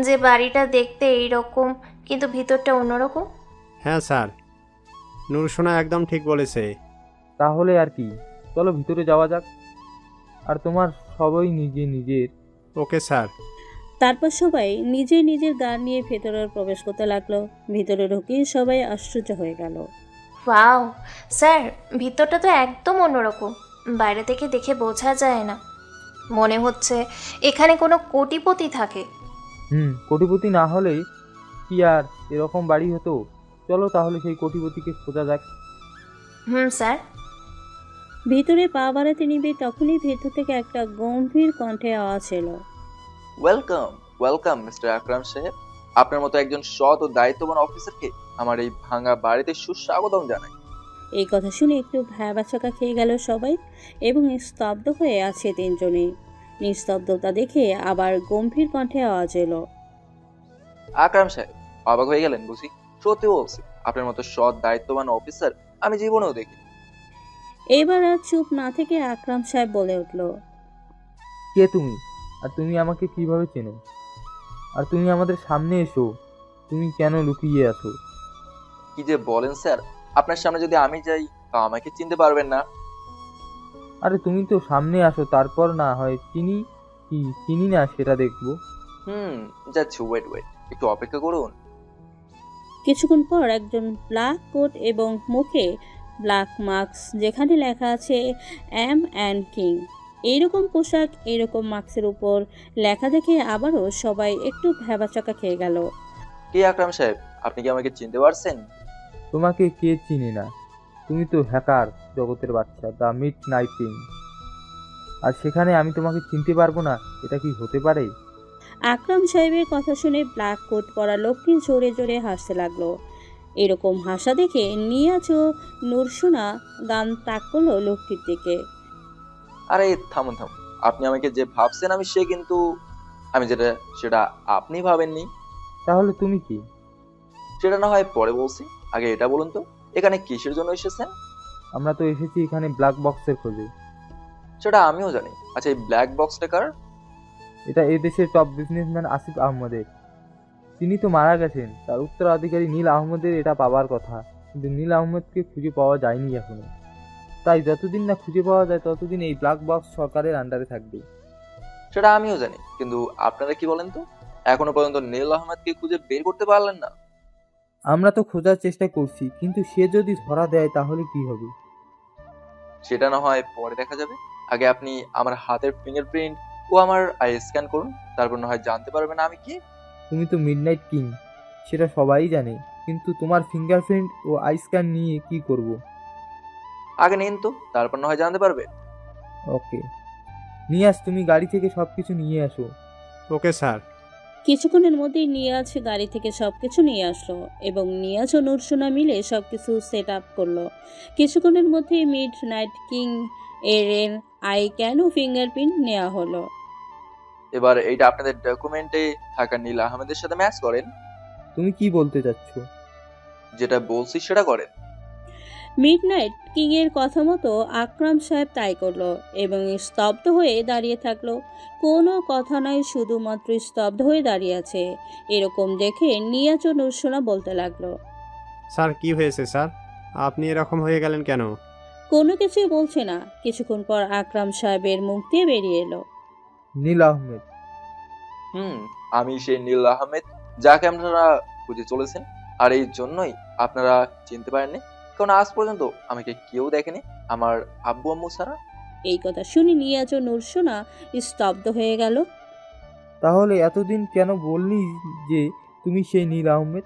যে বাড়িটা দেখতে এইরকম কিন্তু ভিতরটা অন্যরকম। হ্যাঁ স্যার, নূরসোনা একদম ঠিক বলেছে। তাহলে আর কি, চলো ভিতরে যাওয়া যাক। আর তোমার সবাই নিজের। Okay sir. তারপর সবাই নিজের গান নিয়ে ভেতরে প্রবেশ করতে লাগলো। ভিতরে ঢুকে সবাই আশ্চর্য হয়ে গেল। ওয়াও স্যার, ভিতরটা তো একদম অন্যরকম, বাইরে থেকে দেখে বোঝা যায় না। মনে হচ্ছে এখানে কোনো কোটিপতি থাকে। কোটিপতি না হলে কি আর এরকম বাড়ি হতো? চলো তাহলে সেই কোটিপতিকে খোঁজা যাক। স্যার। ভিতরে পা বাড়াতে নিবে তখনই ভেতর থেকে একটা গম্ভীর কণ্ঠে আওয়াজ এলো। ওয়েলকাম মিস্টার আকরাম সাহেব। আপনার মতো একজন সৎ ও দায়িত্ববান অফিসারকে আমার এই ভাঙা বাড়িতে সুস্বাগতম জানাই। এই কথা শুনে একটু ভ্যাবাচাকা খেয়ে গেল সবাই এবং স্তব্ধ হয়ে আছে তিনজনে। নিস্তব্ধতা দেখে আবার গম্ভীর কণ্ঠে আওয়াজ এলো। আকরাম সাহেব, অবাক হয়ে গেলেন বুঝি? সত্যি বলছি, আপনার মতো সৎ দায়িত্ববান অফিসার আমি জীবনেও দেখি। এবার আর চুপ না থেকে আকরাম সাহেব বলে উঠল, কে তুমি? আর তুমি আমাকে কিভাবে চেনো? আর তুমি আমাদের সামনে এসো, তুমি কেন লুকিয়ে আছো? কি যে বলেন স্যার, আপনার সামনে যদি আমি যাই তা আমাকে চিনতে পারবেন না। আরে তুমি তো সামনে আসো, তারপর না হয় চিনি কি চিনি না সেটা দেখবো। যাচ্ছি, ওয়েট একটু অপেক্ষা করুন। কিছুক্ষণ পর একজন ব্ল্যাক কোট এবং মুখে ব্ল্যাক মাস্ক, যেখানে লেখা আছে এম অ্যান্ড কিং, এইরকম পোশাক এইরকম মাস্কের উপর লেখা দেখে আবারও সবাই একটু ভ্যাবাচাকা খেয়ে গেল। কে আকরাম সাহেব? আপনি কি আমাকে চিনতে পারছেন? তোমাকে কে চিনি না? তুমি তো হ্যাকার জগতের বাচ্চা, দ্য মিড নাইট কিং। আর সেখানে আমি তোমাকে চিনতে পারবো না, এটা কি হতে পারে? আকরাম সাহেবের কথা শুনে ব্ল্যাক কোট পরা লোকটি জোরে জোরে হাসতে লাগলো। এরকম হাসা দেখে নিয়াজ ও নুরসোনা গান তাক করলো লোকটির দিকে। আরে থামুন, আপনি আমাকে যে ভাবছেন আমি সে কিন্তু আমি সেটা আপনি ভাবেননি। তাহলে তুমি কি? সেটা না হয় পরে বলছি, আগে এটা বলুন তো এখানে কিসের জন্য এসেছেন? আমরা তো এসেছি এখানে ব্ল্যাক বক্সের খোঁজে। সেটা আমিও জানি। আচ্ছা, এই ব্ল্যাক বক্সটা কার? এটা এই দেশের টপ বিজনেসম্যান আসিফ আহমদের। তিনি তো মারা গেছেন, তার উত্তরাধিকারী নীল আহমদের এটা পাওয়ার কথা, কিন্তু নীল আহমদকে খুঁজে পাওয়া যায়নি এখনো। তাই যতদিন না খুঁজে পাওয়া যায় ততদিন এই ব্ল্যাক বক্স সরকারের আন্ডারে থাকবে। সেটা আমিও জানি, কিন্তু আপনারা কি বলেন তো, এখনো পর্যন্ত নীল আহমেদকে খুঁজে বের করতে পারলেন না? আমরা তো খোঁজার চেষ্টা করছি, কিন্তু সে যদি ধরা দেয় তাহলে কি হবে? সেটা না হয় পরে দেখা যাবে। আগে আপনি আমার হাতের ফিঙ্গারপ্রিন্ট ও আমার আই স্ক্যান করুন, তারপর না হয় জানতে পারবেন আমি কি। তুমি তো মিডনাইট কিং, সেটা সবাই জানে, কিন্তু তোমার ফিঙ্গারপ্রিন্ট ও আই স্ক্যান নিয়ে কি করব? আগে নিন তো, তারপর না হয় জানতে পারবে। ওকে, নিয়ে আস, তুমি গাড়ি থেকে সবকিছু নিয়ে আসো। Okay sir. কিছুক্ষণের মধ্যেই নিয়াজ গাড়ি থেকে সবকিছু নিয়ে আসলো এবং নিয়াজ ও নুরসোনা মিলে সবকিছু সেট আপ করলো। কিছুক্ষণের মধ্যেই মিড নাইট কিং এর আই ক্যান ও ফিঙ্গারপ্রিন্ট নেওয়া হলো। এবার এইটা আপনাদের ডকুমেন্টে থাকা নীল আহমেদের সাথে ম্যাচ করেন। তুমি কি বলতে চাচ্ছ? যেটা বলছি সেটা করেন। মিডনাইট কিং এর কথা মতো আকরাম সাহেব তাই করলো এবং স্তব্ধ হয়ে দাঁড়িয়ে থাকলো। কোনো কথা নয়, শুধুমাত্র স্তব্ধ হয়ে দাঁড়িয়ে আছে। এরকম দেখে নিয়াজ ও নুরসোনা বলতে লাগলো, স্যার কি হয়েছে স্যার? আপনি এরকম হয়ে গেলেন কেন? কোনো কিছুই বলছে না। কিছুক্ষণ পর আকরাম সাহেবের মুখ দিয়ে বেরিয়ে এলো, নীল আহমেদ। আমি সেই নীল আহমেদ যাকে আপনারা খুঁজে চলেছেন। আর এই জন্যই আপনারা চিনতে পারেননি, কারণ আজ পর্যন্ত আমাকে কেউ দেখেনি, আমার আব্বু আম্মু ছাড়া। এই কথা শুনে নিয়াজ ও নুরসোনা স্তব্ধ হয়ে গেল। তাহলে এতদিন কেন বললি যে তুমি সেই নীল আহমেদ?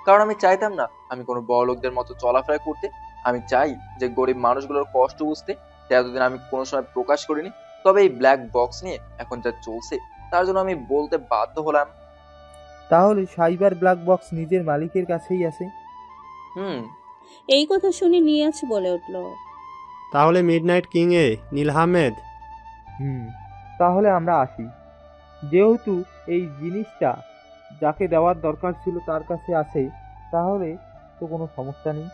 কারণ আমি চাইতাম না আমি কোনো বড় লোকদের মতো চলাফেরা করতে। আমি চাই যে গরিব মানুষগুলোর কষ্ট বুঝতে। এতদিন আমি কোনো সময় প্রকাশ করিনি, তবে এই ব্ল্যাক বক্স নিয়ে এখন যা চলছে তার জন্য আমি বলতে বাধ্য হলাম। তাহলে সাইবার ব্ল্যাক বক্স নিজের মালিকের কাছেই আছে? এই কথা শুনে নিয়াজ বলে উঠল, তাহলে মিডনাইট কিং এ নীল আহমেদ? তাহলে আমরা আসি। যেহেতু এই জিনিসটা যাকে দেওয়ার দরকার ছিল তার কাছে আছে, তাহলে তো কোনো সমস্যা নেই।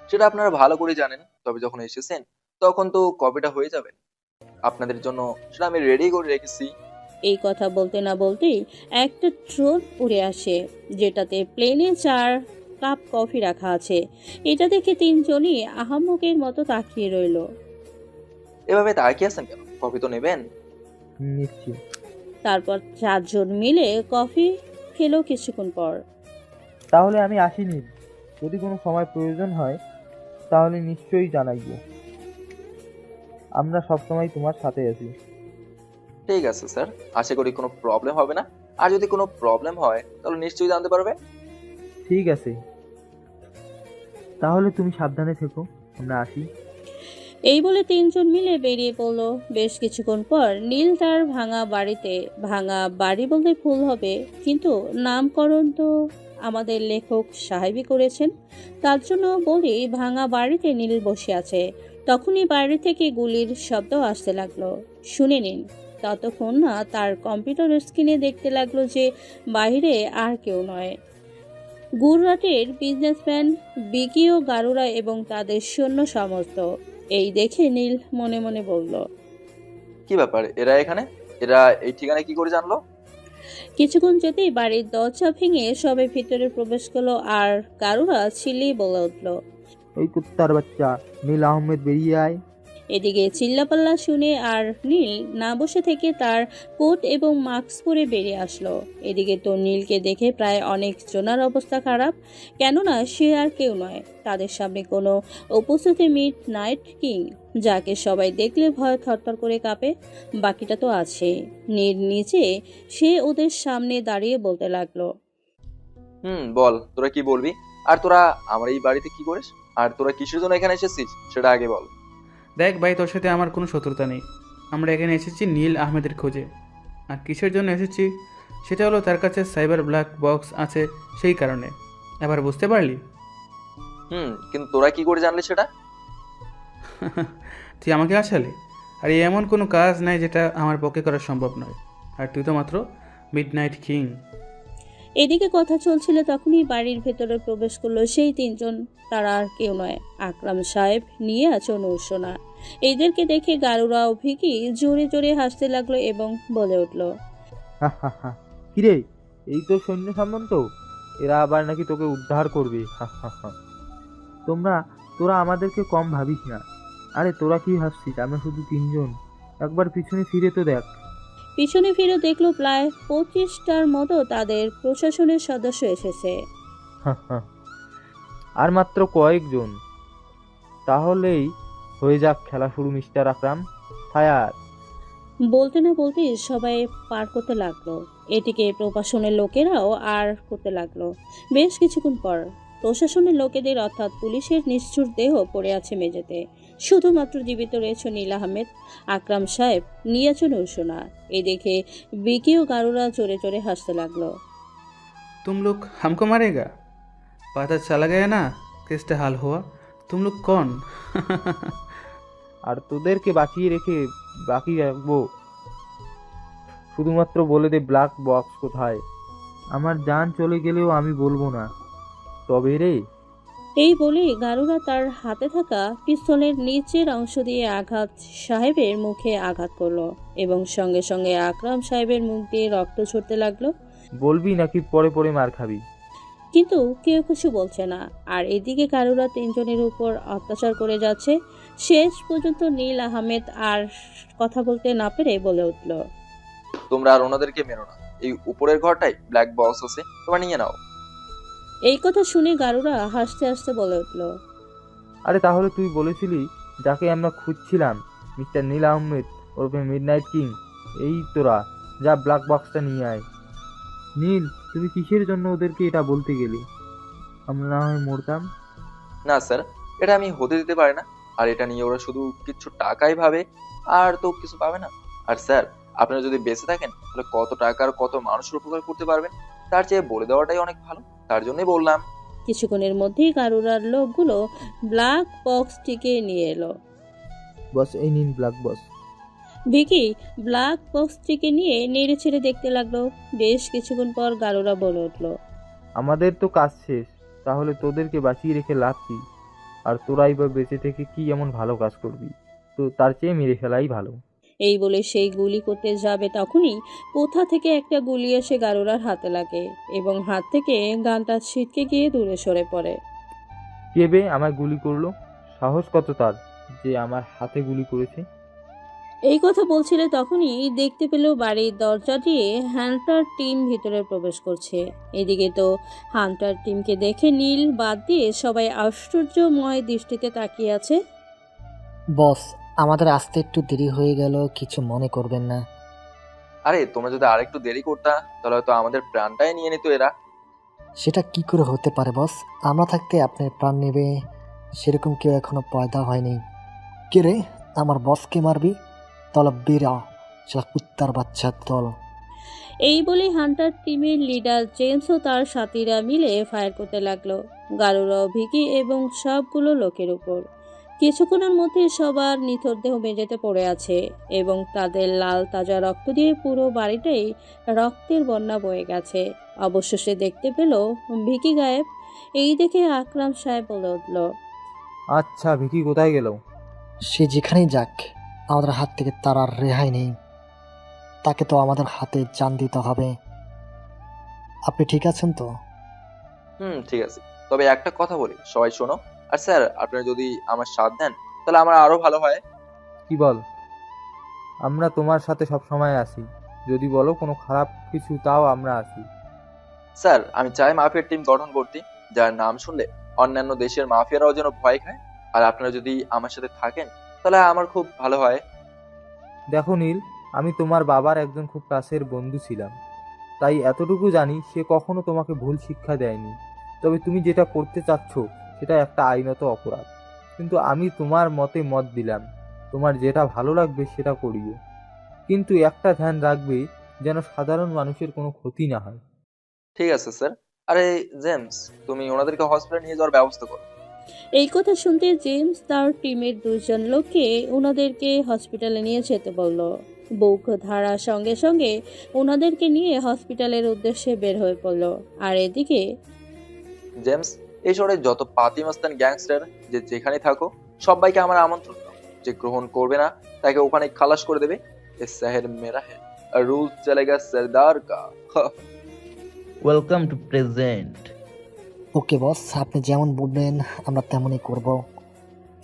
সেটা আপনারা ভালো করে জানেন, তবে যখন এসেছেন তখন তো কপিটা হয়ে যাবেন। আপনাদের জন্য সেটা আমি রেডি করে রেখেছি। এই কথা বলতে না বলতেই একটা ট্রোন উড়ে আসে, যেটাতে প্লেনে 4 কাপ কফি রাখা আছে। এটা দেখে তিনজনই আহাম্মকের মতো তাকিয়ে রইল। এভাবে তাকিয়ে আছেন কেন? কফি তো নেবেন। নিশ্চয়। তারপর 4 জন মিলে কফি খেলো। কিছুক্ষণ পর, তাহলে আমি আসিনি, যদি কোনো সময় প্রয়োজন হয় তাহলে নিশ্চয়ই জানাইব। আমরা সবসময় তোমার সাথে আছি। ঠিক আছে স্যার, আশা করি কোনো প্রবলেম হবে না। আর যদি কোনো প্রবলেম হয় তাহলে নিশ্চয়ই জানতে পারবে। ঠিক আছে, তাহলে তুমি সাবধানে থেকো, আমরা আসি। এই বলে 3 জন মিলে বেরিয়ে পড়লো। বেশ কিছুক্ষণ পর নীল তার ভাঙা বাড়ি বলতে ভুল হবে, কিন্তু নামকরণ তো আমাদের লেখক সাহেবই করেছেন। তার জন্য বলি, ভাঙা বাড়িতে নীল বসে আছে। তখনই বাইরে থেকে গুলির শব্দ আসতে লাগলো। শুনে নিন। ততক্ষণ না তার কম্পিউটার স্ক্রিনে দেখতে লাগলো যে বাইরে আর কেউ নয়, গুজরাটের বিজনেসম্যান বিকি ও গারুরা এবং তাদের সৈন্য সমস্ত। এই দেখে নীল মনে মনে বলল, কি ব্যাপার, এরা এখানে? এরা এই ঠিকানায় কি করে জানলো? কিছুক্ষণ যেতেই বাড়ির দরজা ভেঙে সবাই ভিতরে প্রবেশ করলো আর গারুরা চিল্লিয়ে বলে উঠল, ওই কুত্তার বাচ্চা নীল আহমেদ বেরিয়ে আয়। এদিকে চিল্লাপাল্লা শুনে আর নীল না বসে থেকে তার কোট এবং মাস্ক পরে বেরিয়ে আসলো। এদিকে তো নীলকে দেখে প্রায় অনেক জনের অবস্থা খারাপ, কেননা সে আর কেউ নয়, তাদের সামনে কোনো উপস্থিতি মিড নাইট কিং, যাকে সবাই দেখলে ভয় থরথর করে কাঁপে। বাকিটা তো আছে। নীল নিচে সে ওদের সামনে দাঁড়িয়ে বলতে লাগলো, বল, তোরা কি বলবি? আর তোরা আমার এই বাড়িতে কি করিস? আর তোরা কিসের জন্য এখানে এসেছিস সেটা আগে বল। দেখ ভাই, তোর সাথে আমার কোনো শত্রুতা নেই। আমরা এখানে এসেছি নীল আহমেদের খোঁজে। আর কিসের জন্য এসেছি সেটা হলো তার কাছে সাইবার ব্ল্যাক বক্স আছে, সেই কারণে। এবার বুঝতে পারলি? কিন্তু তোরা কি করে জানলি সেটা? তুই আমাকে আসালি? আর এমন কোনো কাজ নাই যেটা আমার পক্ষে করা সম্ভব নয়। আর তুই তো মাত্র মিডনাইট কিং। এদিকে কথা চলছিল, তখনই বাড়ির ভেতরে প্রবেশ করলো সেই তিনজন। তারা আর কেউ নয়, আকরাম সাহেব নিয়ে আছে অনুসোনা। এদেরকে দেখে গারুরা ও ভিকি জোরে জোরে হাসতে লাগলো এবং বলে উঠল, কিরে, এই তো সৈন্য সামন্ত, এরা আবার নাকি তোকে উদ্ধার করবে। তোরা আমাদেরকে কম ভাবিস না। আরে তোরা কি ভাবছিস আমরা শুধু তিনজন? একবার পিছনে ফিরে তো দেখ। পিছনে ফিরে দেখলো প্রায় 25টার মতো তাদের প্রশাসনের সদস্য এসেছে। আর মাত্র কয়েকজন, তাহলেই হয়ে যাক খেলা শুরু মিস্টার আকরাম। ফায়ার! বলতে না বলতেই সবাই পার করতে লাগলো। এটিকে প্রশাসনের লোকেরাও আর করতে লাগলো। বেশ কিছুক্ষণ পর প্রশাসনের লোকেদের অর্থাৎ পুলিশের নিষ্ঠুর দেহ পড়ে আছে মেঝেতে। শুধুমাত্র জীবিত রয়েছে নীল আহমেদ, আকরাম সাহেব, নিয়েছেন উর্সোনা। এই দেখে বিকি ও গারুরা চড়ে চড়ে হাসতে লাগলো। तुम लोग हमको मारेगा? पता चला गया ना किसका हाल हुआ? तुम लोग कौन? আর তোদেরকে বাঁচিয়ে রেখে বাকি রাখবো? শুধুমাত্র বলে দে ব্ল্যাক বক্স কোথায়। আমার জান চলে গেলেও আমি বলবো না। তবে রে, এই বলে গারুরা তার হাতে থাকা পিস্তলের নিচের অংশ দিয়ে আঘাত সাহেবের মুখে আঘাত করলো এবং সঙ্গে সঙ্গে আকরাম সাহেবের মুখ দিয়ে রক্ত ঝরতে লাগলো। বলবি নাকি পরে পরে মার খাবি? কিন্তু কেউ কিছু বলছে না। আর এদিকে গারুরা তিনজনের উপর অত্যাচার করে যাচ্ছে। শেষ পর্যন্ত নীল আহমেদ আর কথা বলতে না পেরে বলে উঠল, তোমরা আর ওনাদেরকে মেরো না, এই উপরের ঘরটায় ব্ল্যাক বক্স আছে, তোমরা নিয়ে নাও। এই কথা শুনে গারুরা হাসতে হাসতে বলে উঠল, আরে তাহলে তুই বলেছিলি যাকে আমরা খুঁজছিলাম মিস্টার নীল আহমেদ ওরফে মিডনাইট কিং, এই তোরা যা ব্ল্যাক বক্সটা নিয়ে আয়। নীল, তুমি কিসের জন্য ওদেরকে এটা বলতে গেলি? আমরা না হয় মরতাম। না স্যার, এটা আমি হতে দিতে পারি না। আর এটা নিয়ে ওরা শুধু কিছু টাকাই ভাবে, আর তো কিছু পাবে না। আর স্যার, আপনারা যদি বেঁচে থাকেন তাহলে কত টাকার কত মানুষের উপকার করতে পারবেন, তার চেয়ে বলে দেওয়াটাই অনেক ভালো। তার জন্যই বললাম। কিছুক্ষণের মধ্যেই গারুরার লোকগুলো ব্ল্যাক বক্সটিকে নিয়ে এলো। বস, এই নিন ব্ল্যাক বক্স। ভিকি ব্ল্যাক বক্সটিকে নিয়ে নেড়ে ছেড়ে দেখতে লাগলো। বেশ কিছুক্ষণ পর গারুরা বলে উঠল, আমাদের তো কাজ শেষ, তাহলে তোদেরকে বাঁচিয়ে রেখে লাভ কি? আর তোরাই বা বেঁচে থেকে কি এমন ভালো কাজ করবি? তো তার চেয়ে মেরে ফেলাই ভালো। এই বলে সেই গুলি করতে যাবে, তখনই কোথা থেকে একটা গুলি এসে গারুরার হাতে লাগে এবং হাত থেকে গানটা ছিটকে গিয়ে দূরে সরে পড়ে। কে বে আমায় গুলি করলো? সাহস কত তার যে আমার হাতে গুলি করেছে? এই কথা বলছিলে তখনই দেখতে পেল বাড়ির দরজা দিয়ে হান্টার টিম ভিতরে প্রবেশ করছে। এদিকে তো হান্টার টিমকে দেখে নীল বাদ দিয়ে সবাই আশ্চর্যময় দৃষ্টিতে তাকিয়ে আছে। বস, আমাদের আসতে একটু দেরি হয়ে গেল, কিছু মনে করবেন না। আরে তোমরা যদি আরেকটু দেরি করতা তাহলে হয়তো আমাদের প্রাণটাই নিয়ে নিত এরা। সেটা কি করে হতে পারে বস? আমরা থাকতে আপনার প্রাণ নেবে সেরকম কেউ এখনো পয়দা হয়নি। কে রে, আমার বসকে মারবি? তলব বিরা, সেটা কুত্তার বাচ্চার দল। এই বলে হান্টার টিমের লিডার জেমস ও তার সাথীরা মিলে ফায়ার করতে লাগলো গারুরা, ভিকি এবং সবগুলো লোকের উপর। কিছুক্ষণের মধ্যে সবার নিথর দেহ মেঝেতে পড়ে আছে এবং তাদের লাল তাজা রক্ত দিয়ে পুরো বাড়িটাই রক্তের বন্যা বয়ে গেছে। অবশেষে দেখতে পেল ভিকি গায়েব। এই দেখে আকরাম সাহেব বলে উঠল, আচ্ছা, ভিকি কোথায় গেল? সে যেখানেই যাক, আমাদের হাত থেকে তার আর রেহাই নেই। তাকে তো আমাদের হাতে জান দিতে হবে। আপনি ঠিক আছেন তো? ঠিক আছে, তবে একটা কথা বলি, সবাই শোনো। আর স্যার, আপনারা যদি আমার সাথ দেন তাহলে আমার আরো ভালো হয়। কি বল? আমরা তোমার সাথে সব সময় আছি। যদি বলো কোনো খারাপ কিছু, তাও আমরা আছি। স্যার, আমি চাই মাফিয়ার টিম গঠন করতে, যার নাম শুনলে অন্যান্য দেশের মাফিয়ারাও যেন ভয় খায়। আর আপনারা যদি আমার সাথে থাকেন তাহলে আমার খুব ভালো হয়। দেখো নীল, আমি তোমার বাবার একজন খুব কাছের বন্ধু ছিলাম, তাই এতটুকু জানি সে কখনো তোমাকে ভুল শিক্ষা দেয়নি। তবে তুমি যেটা করতে চাচ্ছ সেটা একটা আইনত অপরাধ, কিন্তু আমি তোমার মতে মত দিলাম। তোমার যেটা ভালো লাগবে সেটা করিও, কিন্তু একটা ধ্যান রাখবে যেন সাধারণ মানুষের কোনো ক্ষতি না হয়। ঠিক আছে স্যার। আরে জেমস, তুমি ওনাদেরকে হসপিটালে নিয়ে যাওয়ার ব্যবস্থা করো। এই কথা শুনতে জেমস তার টিমের 2 জন লোককে ওনাদেরকে হসপিটালে নিয়ে যেতে বলল। বুক ধারার সঙ্গে সঙ্গে ওনাদেরকে নিয়ে হসপিটালের উদ্দেশ্যে বের হয়ে পড়ল। আর এদিকে জেমস, এই শহরে যত পাতি মাস্তান গ্যাংস্টার যে যেখানে থাকো, সবাইকে আমার আমন্ত্রণ দাও। যে গ্রহণ করবে না তাকে ওখানে খালাস করে দেবে। এ শহর মেরা হ্যায় আর রুল চলেগা সরদার কা। Welcome to present. Okay boss, আপনি যেমন বলবেন আমরা তেমনই করব।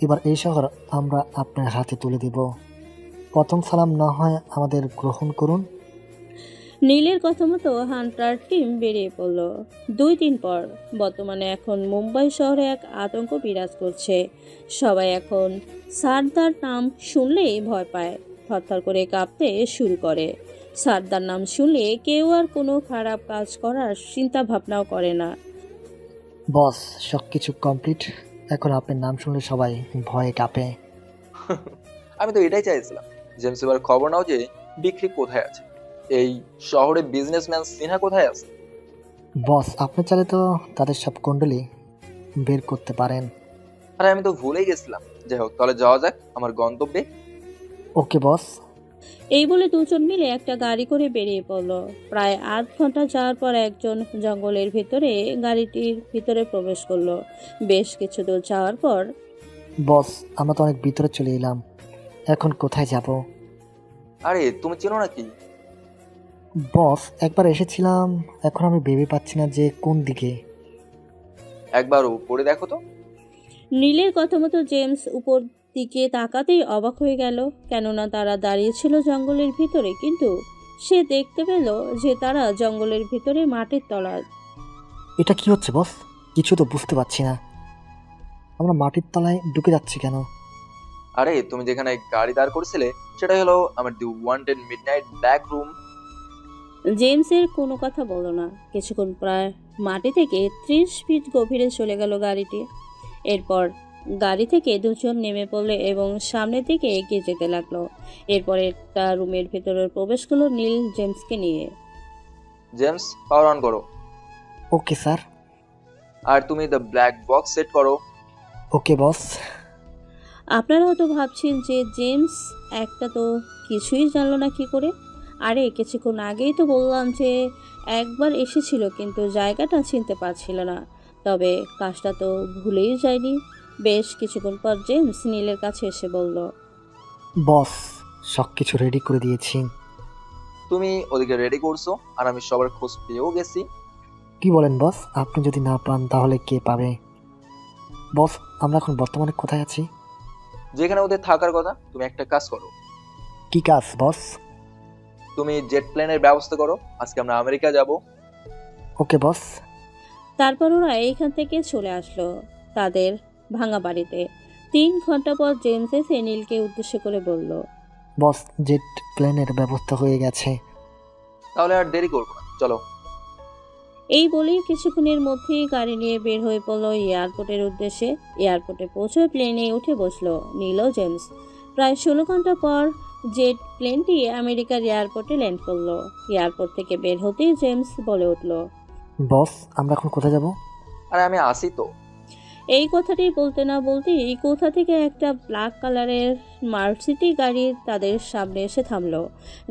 এবার এই শহর আমরা আপনার হাতে তুলে দেব। প্রথম সালাম না হয় আমাদের গ্রহণ করুন। নীলের কথা মতো হান্টার টিম বেরিয়ে পড়ল। 2 দিন পর বর্তমানে এখন মুম্বাই শহরে এক আতঙ্ক বিরাজ করছে। সবাই এখন সর্দার নাম শুনলেই ভয় পায়, থরথর করে কাঁপতে শুরু করে। সর্দার নাম শুনলে কেউ আর কোনো খারাপ কাজ করার চিন্তা ভাবনাও করে না। বস, সব কিছু কমপ্লিট। এখন আপনার নাম শুনলে সবাই ভয়ে কাঁপে। আমি তো এটাই চাইছিলাম। জেমস, এবার খবর নাও যে বিক্রি কোথায় আছে। এই শহরে বিজনেসম্যান সিনহা কোথায় আছে? বস, আপনি চাইলে তো তাদের সব কুণ্ডলি বের করতে পারেন। আরে আমি তো ভুলেই গেছিলাম। যাই হোক, তাহলে যাওয়া যাক আমার গন্তব্যে। ওকে বস। এই বলে 2 জন মিলে একটা গাড়ি করে বেরিয়ে পড়ল। প্রায় 8 ঘন্টা যাওয়ার পর একজন জঙ্গলের ভিতরে গাড়িটির ভিতরে প্রবেশ করলো। বেশ কিছু দূর যাওয়ার পর, বস, আমরা তো অনেক ভিতরে চলে এলাম, এখন কোথায় যাব? আরে তুমি চেনো নাকি? বস, একবার এসেছিলাম, এখন আমি ভেবে পাচ্ছি না যে কোন দিকে। একবার উপরে দেখো তো। নীলের কথা মতো জেমস উপর দিকে তাকাতেই অবাক হয়ে গেল, কেননা তারা দাঁড়িয়েছিল জঙ্গলের ভিতরে, কিন্তু সে দেখতে পেল যে তারা জঙ্গলের ভিতরে মাটির তলায়। এটা কি হচ্ছে বস? কিছু তো বুঝতে পারছি না। আমরা মাটির তলায় ঢুকে যাচ্ছি কেন? আরে তুমি যেখানে গাড়ি দাঁড় করেছিলে সেটা হলো আমার দি ওয়ান্টেড মিডনাইট ব্ল্যাক রুম। জেমসের কোনো কথা বলো না। কিছুক্ষণ প্রায় মাটি থেকে 30 ফিট গভীরে চলে গেল গাড়িটি। এরপর গাড়ি থেকে 2 জন নেমে পড়লো এবং সামনের দিকে এগিয়ে যেতে লাগলো। এরপর একটা রুমের ভেতরে প্রবেশ করলো নীল জেমসকে নিয়ে। জেমস, পাওয়ার অন করো। Okay sir. আর তুমি দ্য ব্ল্যাক বক্স সেট করো। ওকে বস। আপনারা হয়তো ভাবছেন যে জেমস একটা তো কিছুই জানলো না কি করে। আরে কিছুক্ষণ আগেই তো বললাম যে একবার এসেছিল কিন্তু জায়গাটা চিনতে পারছিল না। তবে কাজটা তো ভুলেই যায়নি। বেশ কিছুক্ষণ পর জেমস নীলের কাছে এসে বলল, বস, সব কিছু রেডি করে দিয়েছি। তুমি ওদিকে রেডি করছো আর আমি সবার খোঁজ পেয়েও গেছি। কি বলেন বস? আপনি যদি না পান তাহলে কে পাবে? বস, আমরা এখন বর্তমানে কোথায় আছি? যেখানে ওদের থাকার কথা। তুমি একটা কাজ করো। কি কাজ বস? তুমি জেট প্লেনের ব্যবস্থা করো, আজকে আমরা আমেরিকা যাব। ওকে বস। তারপর ওরা এইখান থেকে চলে আসলো তাদের ভাঙা বাড়িতে। 3 ঘন্টা পর জেমস এসে নীলকে উদ্দেশ্য করে বলল, বস, জেট প্লেনের ব্যবস্থা হয়ে গেছে। তাহলে আর দেরি করবো না, চলো। এই বলেই কিছুক্ষণের মধ্যেই গাড়ি নিয়ে বের হয়ে পড়লো এয়ারপোর্টের উদ্দেশ্যে। এয়ারপোর্টে পৌঁছে প্লেনে উঠে বসলো নীল ও জেমস। প্রায় 16 ঘন্টা পর জেট প্লেনটি আমেরিকার এয়ারপোর্টে ল্যান্ড করলো। এয়ারপোর্ট থেকে বের হতেই জেমস বলে উঠল, বস আমরা এখন কোথায় যাব? আরে আমি আসি তো। এই কথাটি বলতে না বলতেই কোথা থেকে একটা ব্ল্যাক কালারের মার্সিটি গাড়ি তাদের সামনে এসে থামলো।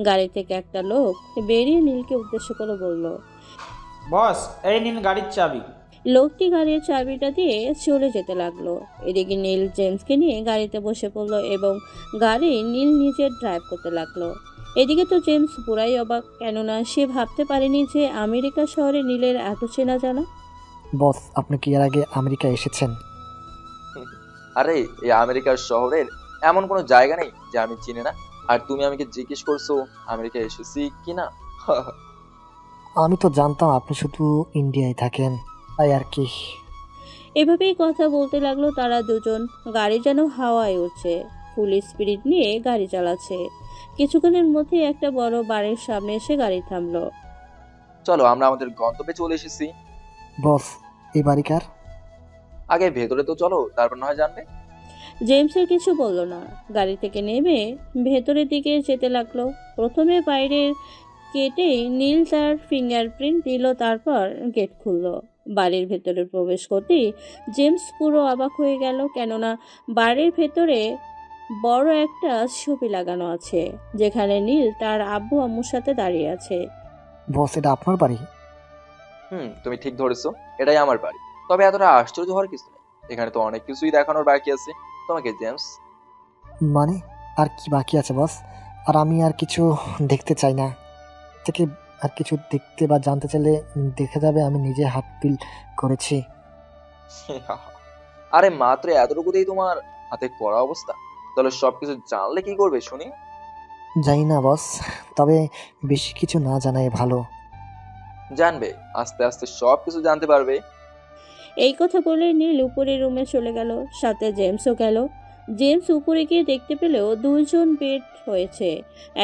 গাড়ি থেকে একটা লোক বেরিয়ে নীলকে উদ্দেশ্য করে বলল, বস এই নিন গাড়ির চাবি। লোকটি গাড়ির চাবিটা দিয়ে চলে যেতে লাগলো। এদিকে নীল জেমসকে নিয়ে গাড়িতে বসে পড়লো এবং গাড়ি নীল নিজে ড্রাইভ করতে লাগলো। এদিকে তো জেমস পুরাই অবাক, কেননা সে ভাবতে পারেনি যে আমেরিকা শহরে নীলের এত চেনা জানা। বস আপনি কি এর আগে আমেরিকা এসেছেন? আরে এই আমেরিকার শহরের এমন কোনো জায়গা নেই যে আমি চিনি না, আর তুমি আমাকে জিজ্ঞেস করছো আমেরিকা এসেছি কিনা। আমি তো জানতাম আপনি শুধু ইন্ডিয়ায় থাকেন, তাই আর কি। এভাবেই কথা বলতে লাগলো তারা দুজন। গাড়ি যেন হাওয়ায় উঠছে, ফুল স্পিড নিয়ে গাড়ি চালাচ্ছে। কিছুক্ষণের মধ্যে একটা বড় বাড়ির সামনে এসে গাড়ি থামলো। চলো আমরা আমাদের গন্তব্যে চলে এসেছি। বস এই বাড়ি কার? আগে ভেতরে তো চলো, তারপর না হয় জানবে। জেমসের কিছু বলল না, গাড়ি থেকে নেমে ভেতরের দিকে যেতে লাগলো। প্রথমে বাইরের গেটে নীল তার ফিঙ্গারপ্রিন্ট দিল, তারপর গেট খুললো। বাড়ির ভেতরে প্রবেশ করতেই জেমস পুরো অবাক হয়ে গেল, কেননা বাড়ির ভেতরে বড় একটা ছবি লাগানো আছে, যেখানে নীল তার আব্বু আম্মুর সাথে দাঁড়িয়ে আছে। বস এটা আপনার বাড়ি? তুমি ঠিক ধরেছো, এটাই আমার বাড়ি। তবে এতটা আশ্চর্য হওয়ার কিছু নেই, এখানে তো অনেক কিছুই দেখানোর বাকি আছে তোমাকে জেমস। মানে আর কি বাকি আছে বস? আর আমি আর কিছু দেখতে চাই না। থেকে আর কিছু দেখতে বা জানতে চাইলে দেখে যাবে আমি নিজে হাত পিল করেছি। আরে মাত্র এতটুকুতেই তোমার হাতে করা অবস্থা, তাহলে সবকিছু জানলে কি করবে শুনি? জানি না বস, তবে বেশি কিছু না জানাই ভালো। জানবে, আস্তে আস্তে সবকিছু জানতে পারবে। এই কথা বলে নীল উপরের রুমে চলে গেল, সাথে জেমসও গেল। জেমস উপরে গিয়ে দেখতে পেলেও দুইজন বেড হয়েছে,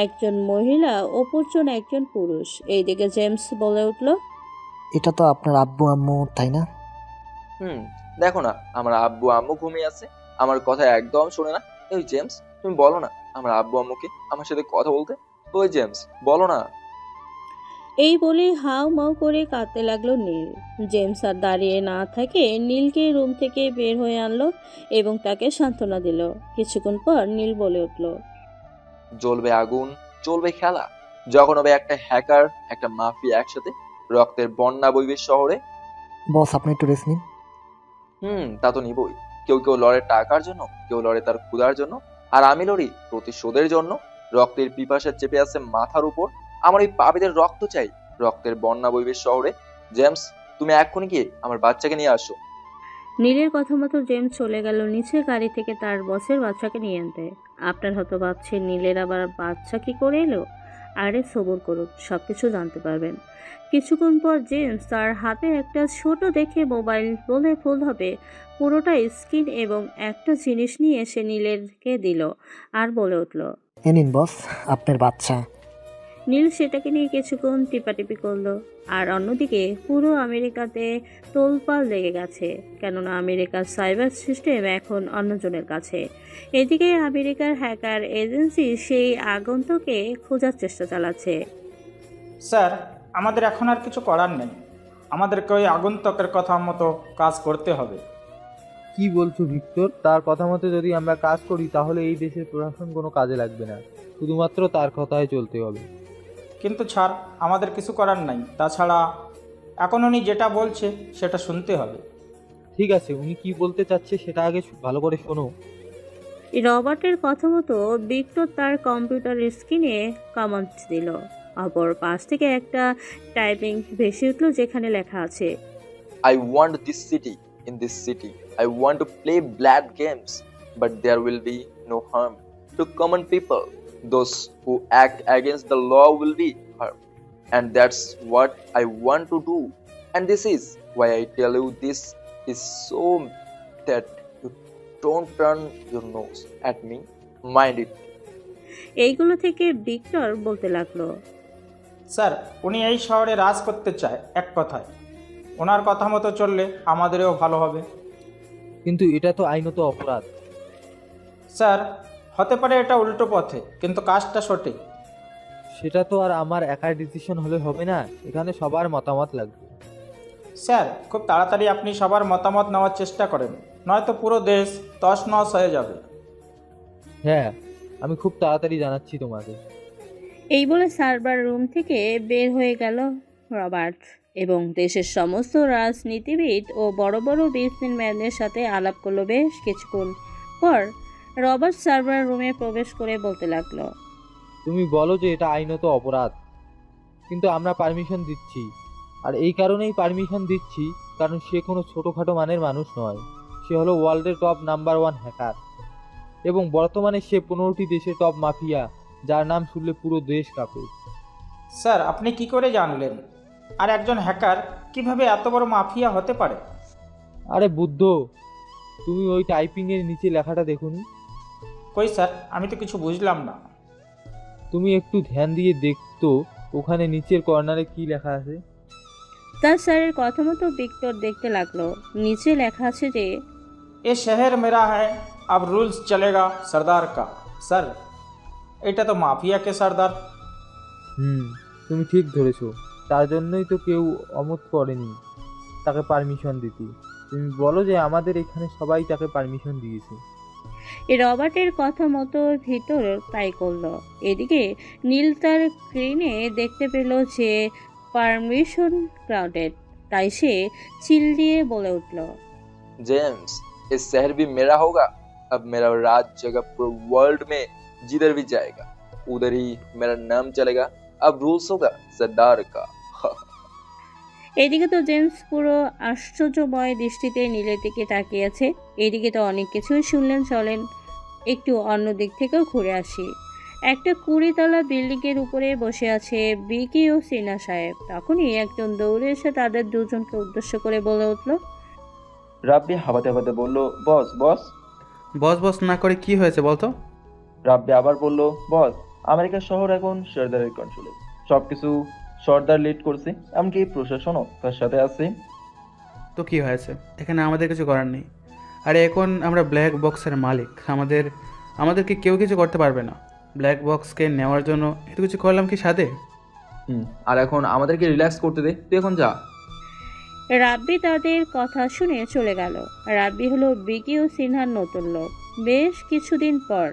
একজন মহিলা অপরজন একজন পুরুষ। এইদিকে জেমস বলে উঠল, এটা তো আপনার আব্বু আম্মু তাই না? দেখো না, আমার আব্বু আম্মু ঘুমিয়ে আছে, আমার কথা একদম শোনে না। ওই জেমস তুমি বলো না আমার আব্বু আম্মুকে আমার সাথে কথা বলতে। ওই জেমস বলো না। এই বলে হাউ মাউ করে কাঁদতে লাগলো নীল। জেমস আর দাঁড়িয়ে না থাকে নীলকে রুম থেকে বের হয়ে আনলো এবং তাকে সান্ত্বনা দিল। কিছুক্ষণ পর নীল বলে উঠল, জ্বলবে আগুন, চলবে খেলা, যখন হবে একটা হ্যাকার একটা মাফিয়া একসাথে, রক্তের বন্যা বইবে শহরে। বস আপনি একটু রেস্ট নিন। তা তো নিবই। কেউ কেউ লড়ে টাকার জন্য, কেউ লড়ে তার ক্ষুধার জন্য, আর আমি লড়ি প্রতিশোধের জন্য। রক্তের পিপাসা চেপে আছে মাথার উপর, আমার এই পাপীদের রক্ত চাই, রক্তের বন্যা বইবে শহরে। জেমস তুমি এক্ষুনি গিয়ে আমার বাচ্চাকে নিয়ে আসো। নীলের কথা মতো জেমস চলে গেল নিচে গাড়ি থেকে তার বসের বাচ্চাকে নিয়ে আনতে। আপনার হয়তো ভাবছেন নীলের আবার বাচ্চা কি করে এলো? আরে সবুর করুন, সব কিছু জানতে পারবেন। কিছুক্ষণ পর জেমস তার হাতে একটা ছোট দেখে মোবাইল বলে ভুল হবে, পুরোটা স্ক্রিন এবং একটা জিনিস নিয়ে এসে নীলেরকে দিল আর বলে উঠল, এ নিন বস আপনার বাচ্চা। নীল সেটাকে নিয়ে কিছুক্ষণ টিপাটিপি করলো। আর অন্যদিকে পুরো আমেরিকাতে তোলপাড় লেগে গেছে, কেননা আমেরিকার সাইবার সিস্টেম এখন অন্যজনের কাছে। এদিকে আমেরিকার হ্যাকার এজেন্সি সেই আগন্তুককে খোঁজার চেষ্টা চালাচ্ছে। স্যার আমাদের এখন আর কিছু করার নেই, আমাদেরকে ওই আগন্তুকের কথা মতো কাজ করতে হবে। কি বলছো ভিক্টর? তার কথা মতো যদি আমরা কাজ করি তাহলে এই দেশের প্রশাসন কোনো কাজে লাগবে না, শুধুমাত্র তার কথায় চলতে হবে। কিন্তু স্যার আমাদের কিছু করার নাই, তাছাড়া এখন উনি যেটা বলছে সেটা শুনতে হবে। ঠিক আছে, উনি কি বলতে চাচ্ছে সেটা আগে ভালো করে শোনো। রবার্টের কথা মতো ভিক্টর তার কম্পিউটার স্ক্রিনে কমান্ড দিল। অপর পাশ থেকে একটা টাইপিং ভেসে উঠল, যেখানে লেখা আছে, I want this city. In this city I want to play blood games, but there will be no harm to common people. Those who act against the law will be harmed, and that's what I want to do. And this is why I tell you this is so that you don't turn your nose at me. Mind it. এইগুলো থেকে ভিক্টর বলতে লাগলো, স্যার উনি এই শহরে রাজ করতে চায়, এক কথায় ওনার কথা মতো চললে আমাদেরও ভালো হবে। কিন্তু এটা তো আইনত অপরাধ। স্যার হতে পারে এটা উল্টো পথে, কিন্তু কাজটা সঠিক। সেটা তো আর আমার একার ডিসিশন হলে হবে না, এখানে সবার মতামত লাগবে। স্যার, খুব তাড়াতাড়ি আপনি সবার মতামত নেওয়ার চেষ্টা করেন, নয়তো পুরো দেশ তছনছ হয়ে যাবে। হ্যাঁ, আমি খুব তাড়াতাড়ি জানাচ্ছি তোমাকে। এই বলে সার্ভার রুম থেকে বের হয়ে গেল রবার্ট এবং দেশের সমস্ত রাজনীতিবিদ ও বড় বড় বিজনেসম্যানদের সাথে আলাপ করলো। বেশ কিছুক্ষণ পর রবার্ট সার্ভার রুমে প্রবেশ করে বলতে লাগলো, তুমি বলো যে এটা আইনত অপরাধ, কিন্তু আমরা পারমিশন দিচ্ছি। আর এই কারণেই পারমিশন দিচ্ছি কারণ সে কোনো ছোটোখাটো মানের মানুষ নয়, সে হলো ওয়ার্ল্ডের টপ নাম্বার 1 হ্যাকার এবং বর্তমানে সে 15টি দেশের টপ মাফিয়া, যার নাম শুনলে পুরো দেশ কাঁপে। স্যার, আপনি কি করে জানলেন? আর একজন হ্যাকার কিভাবে এত বড় মাফিয়া হতে পারে? আরে বুদ্ধ, তুমি ওই টাইপিংয়ের নিচে লেখাটা দেখোনি? কই স্যার, আমি তো কিছু বুঝলাম না। তুমি একটু ধ্যান দিয়ে দেখতো ওখানে নিচের কর্নারে কি লেখা আছে। তার স্যারের কথা মতো ভিক্টর দেখতে লাগলো। নিচে লেখা আছে যে এ শহর মেরা হ্যায়, আব রুলস চলেগা সর্দার কা। স্যার, এটা তো মাফিয়াকে সর্দার। তুমি ঠিক ধরেছো, তার জন্যই তো কেউ অমত করেনি তাকে পারমিশন দিতে। তুমি বলো যে আমাদের এখানে সবাই তাকে পারমিশন দিয়েছে। রবার্টের কথা মতো ভিতর তাই করলো। এদিকে নীল তার স্ক্রিনে দেখতে পেল যে পারমিশন গ্রাউন্ডেড, তাই সে চিল দিয়ে বলে উঠল, जेम्स, इस शहर भी मेरा होगा। अब मेरा राज जगह पूरे वर्ल्ड में जिधर भी जाएगा उधर ही मेरा नाम चलेगा। अब रूल्स होगा सरदार का। এদিকে তো জেমস পুরো আশ্চর্যময় দৃষ্টিতে নীলের দিকে তাকিয়ে আছে। এদিকে তো অনেক কিছুই শুনলেন। চলেন একটু অন্য দিক থেকেও ঘুরে আসি। একটা 20 তলা বিল্ডিংয়ের উপরে বসে আছে বিকি ও সিনহা সাহেব। তখনই একজন দৌড়ে এসে তাদের দুজনকে উদ্দেশ্য করে বলে উঠল, রাব্বি হাবাতে হাবাতে বলল, বস বস। বস বস না করে কি হয়েছে বলতো? রাব্বি আবার বলল, বস, আমেরিকার শহর এখন সর্দারের কন্ট্রোলে, সবকিছু সর্দার লিড করছে, এমনকি প্রশাসনও তার সাথে আছে। তো কি হয়েছে? এখানে আমাদের কিছু করার নেই। আরে এখন আমরা ব্ল্যাক বক্সের মালিক, আমাদেরকে কেউ কিছু করতে পারবে না। ব্ল্যাক বক্সকে নেওয়ার জন্য এত কিছু করলাম কি সাথে? আর এখন আমাদেরকে রিল্যাক্স করতে দে, তুই এখন যা। রাব্বি তাদের কথা শুনে চলে গেল। রাব্বি হলো বিকি ও সিনহার নতুন লোক। বেশ কিছুদিন পর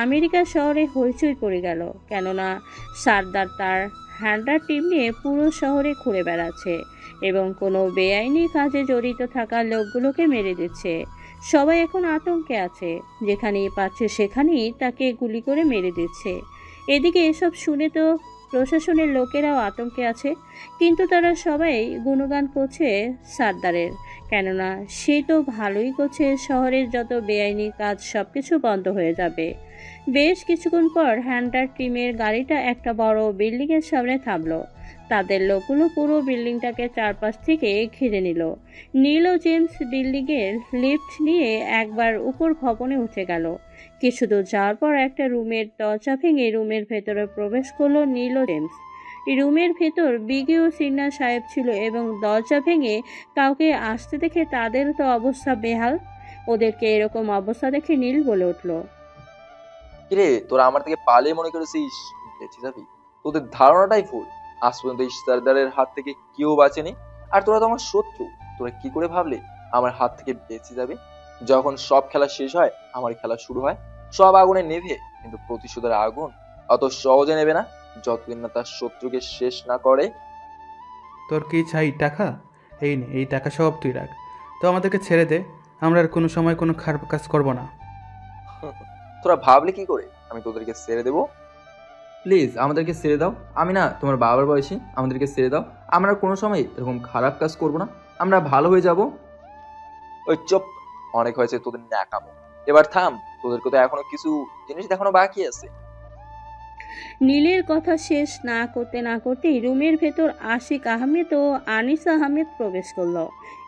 আমেরিকা শহরে হইচই পড়ে গেল, কেননা সারদার তার হ্যান্ডার টিম নিয়ে পুরো শহরে ঘুরে বেড়াচ্ছে এবং কোনো বেআইনি কাজে জড়িত থাকা লোকগুলোকে মেরে দিচ্ছে। সবাই এখন আতঙ্কে আছে, যেখানেই পাচ্ছে সেখানেই তাকে গুলি করে মেরে দিচ্ছে। এদিকে এসব শুনে তো প্রশাসনের লোকেরাও আতঙ্কে আছে, কিন্তু তারা সবাই গুণগান করছে সারদারের, কেননা সে তো ভালোই করছে। শহরের যত বেআইনি কাজ সব কিছু বন্ধ হয়ে যাবে। বেশ কিছুক্ষণ পর হ্যান্ডার টিমের গাড়িটা একটা বড় বিল্ডিংয়ের সামনে থামলো। তাদের লোকগুলো পুরো বিল্ডিংটাকে চারপাশ থেকে ঘিরে নিল। নীল ও জেমস বিল্ডিংয়ের লিফট নিয়ে একবার উপর ভবনে উঠে গেল। কিছু দূর যাওয়ার পর একটা রুমের দরজা ভেঙে রুমের ভেতরে প্রবেশ করলো নীল ও জেমস। রুমের ভেতর বিকি ও সিনহা সাহেব ছিল এবং দরজা ভেঙে কাউকে আসতে দেখে তাদের তো অবস্থা বেহাল। ওদেরকে এরকম অবস্থা দেখে নীল বলে উঠল, কিরে, তোরা আমার থেকে পালিয়ে মনে করেছিস বেঁচে যাবি? তোদের ধারণাটাই ভুল। আজ পর্যন্ত এই সর্দারের হাত থেকে কেউ বাঁচেনি, আর তোরা তো আমার শত্রু। তোরা কি করে ভাবলে আমার হাত থেকে বেঁচে যাবে? যখন সব খেলা শেষ হয় আমার খেলা শুরু হয়। সব আগুনে নেভে, কিন্তু প্রতিশোধের আগুন অত সহজে নেবে না যতদিন না তার শত্রুকে শেষ না করে। তোর কি চাই? টাকা? এই নে, এই টাকা সব তুই রাখ। তো আমাদেরকে ছেড়ে দে, আমরা আর কোনো সময় কোনো খারাপ কাজ করব না। তোরা ভাবলে কি করে আমি তোদেরকে ছেড়ে দেবো? প্লিজ আমাদেরকে ছেড়ে দাও। আমি না তোমার বাবার বয়সী, আমাদেরকে ছেড়ে দাও। আমরা কোনো সময় এরকম খারাপ কাজ করব না, আমরা ভালো হয়ে যাব। ওই চুপ, অনেক হয়েছে তোদের ন্যাকামো, এবার থাম। তোদেরকে তো এখনো কিছু জিনিস দেখানো বাকি আছে। নীলের কথা শেষ না করতেই রুমের ভেতর আশিক আহমেদ ও আনিস আহমেদ প্রবেশ করলো।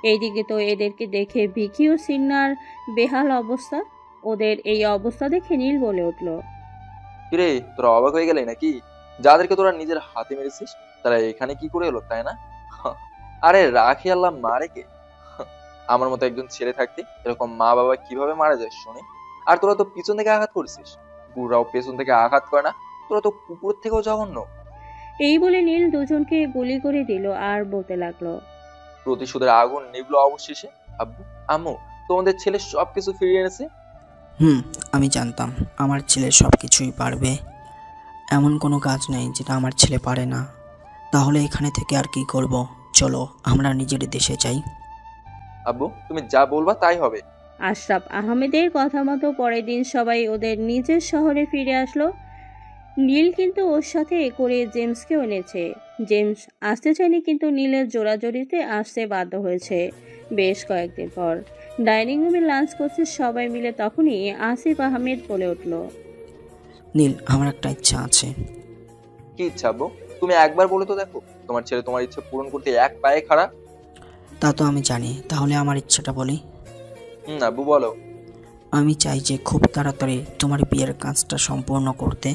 এইদিকে তো এদেরকে দেখে ভিকি ও সিনহার বেহাল অবস্থা। ওদের এই অবস্থা দেখে নীল বলে উঠল, কিরে, তোরা অবাক হয়ে গেলে নাকি? যাদেরকে তোরা নিজের হাতে মেরেছিস তারা এখানে কি করে এলো, তাই না? আরে রাখি আল্লাহ মারে কে? আমার মতো একজন ছেলে থাকতে এরকম মা বাবা কিভাবে মারা যায় শুনে? আর তোরা তো পিছন থেকে আঘাত করছিস। কুকুররাও পেছন থেকে আঘাত করে না? তোরা তো কুকুরের থেকেও জঘন্য। এই বলে নীল দুজনকে গুলি করে দিল আর বলতে লাগলো, প্রতিশোধের আগুন নিভলো অবশেষে। আব্বু, আম্মু, তোমাদের ছেলে সবকিছু ফিরিয়ে এনেছে। আমি জানতাম আমার ছেলে সব কিছুই পারবে। এমন কোনো কাজ নেই যেটা আমার ছেলে পারে না। তাহলে এখানে থেকে আর কি করব? চলো আমরা নিজের দেশে যাই। আব্বু, তুমি যা বলবা তাই হবে। আশরাফ আহমেদের কথা মতো পরের দিন সবাই ওদের নিজের শহরে ফিরে আসলো। নীল কিন্তু ওর সাথে করে জেমসকেও এনেছে। জেমস আসতে চায়নি, কিন্তু নীলের জোরাজোরিতে আসতে বাধ্য হয়েছে। বেশ কয়েকদিন পর ডাইনিং রুমে লাঞ্চ করছে সবাই মিলে, তখনই আসিফ আহমেদ বলে উঠল, নীল, আমার একটা ইচ্ছা আছে। কি ইচ্ছা আব্বু? তুমি একবার বলে তো দেখো। তোমার ছেলে তোমার ইচ্ছা পূরণ করতে এক পায়ে খাড়া। তা তো আমি জানি, তাহলে আমার ইচ্ছাটা বলি। আব্বু বলো। আমি চাই যে খুব তাড়াতাড়ি তোমার বিয়ের কাজটা সম্পূর্ণ করতে।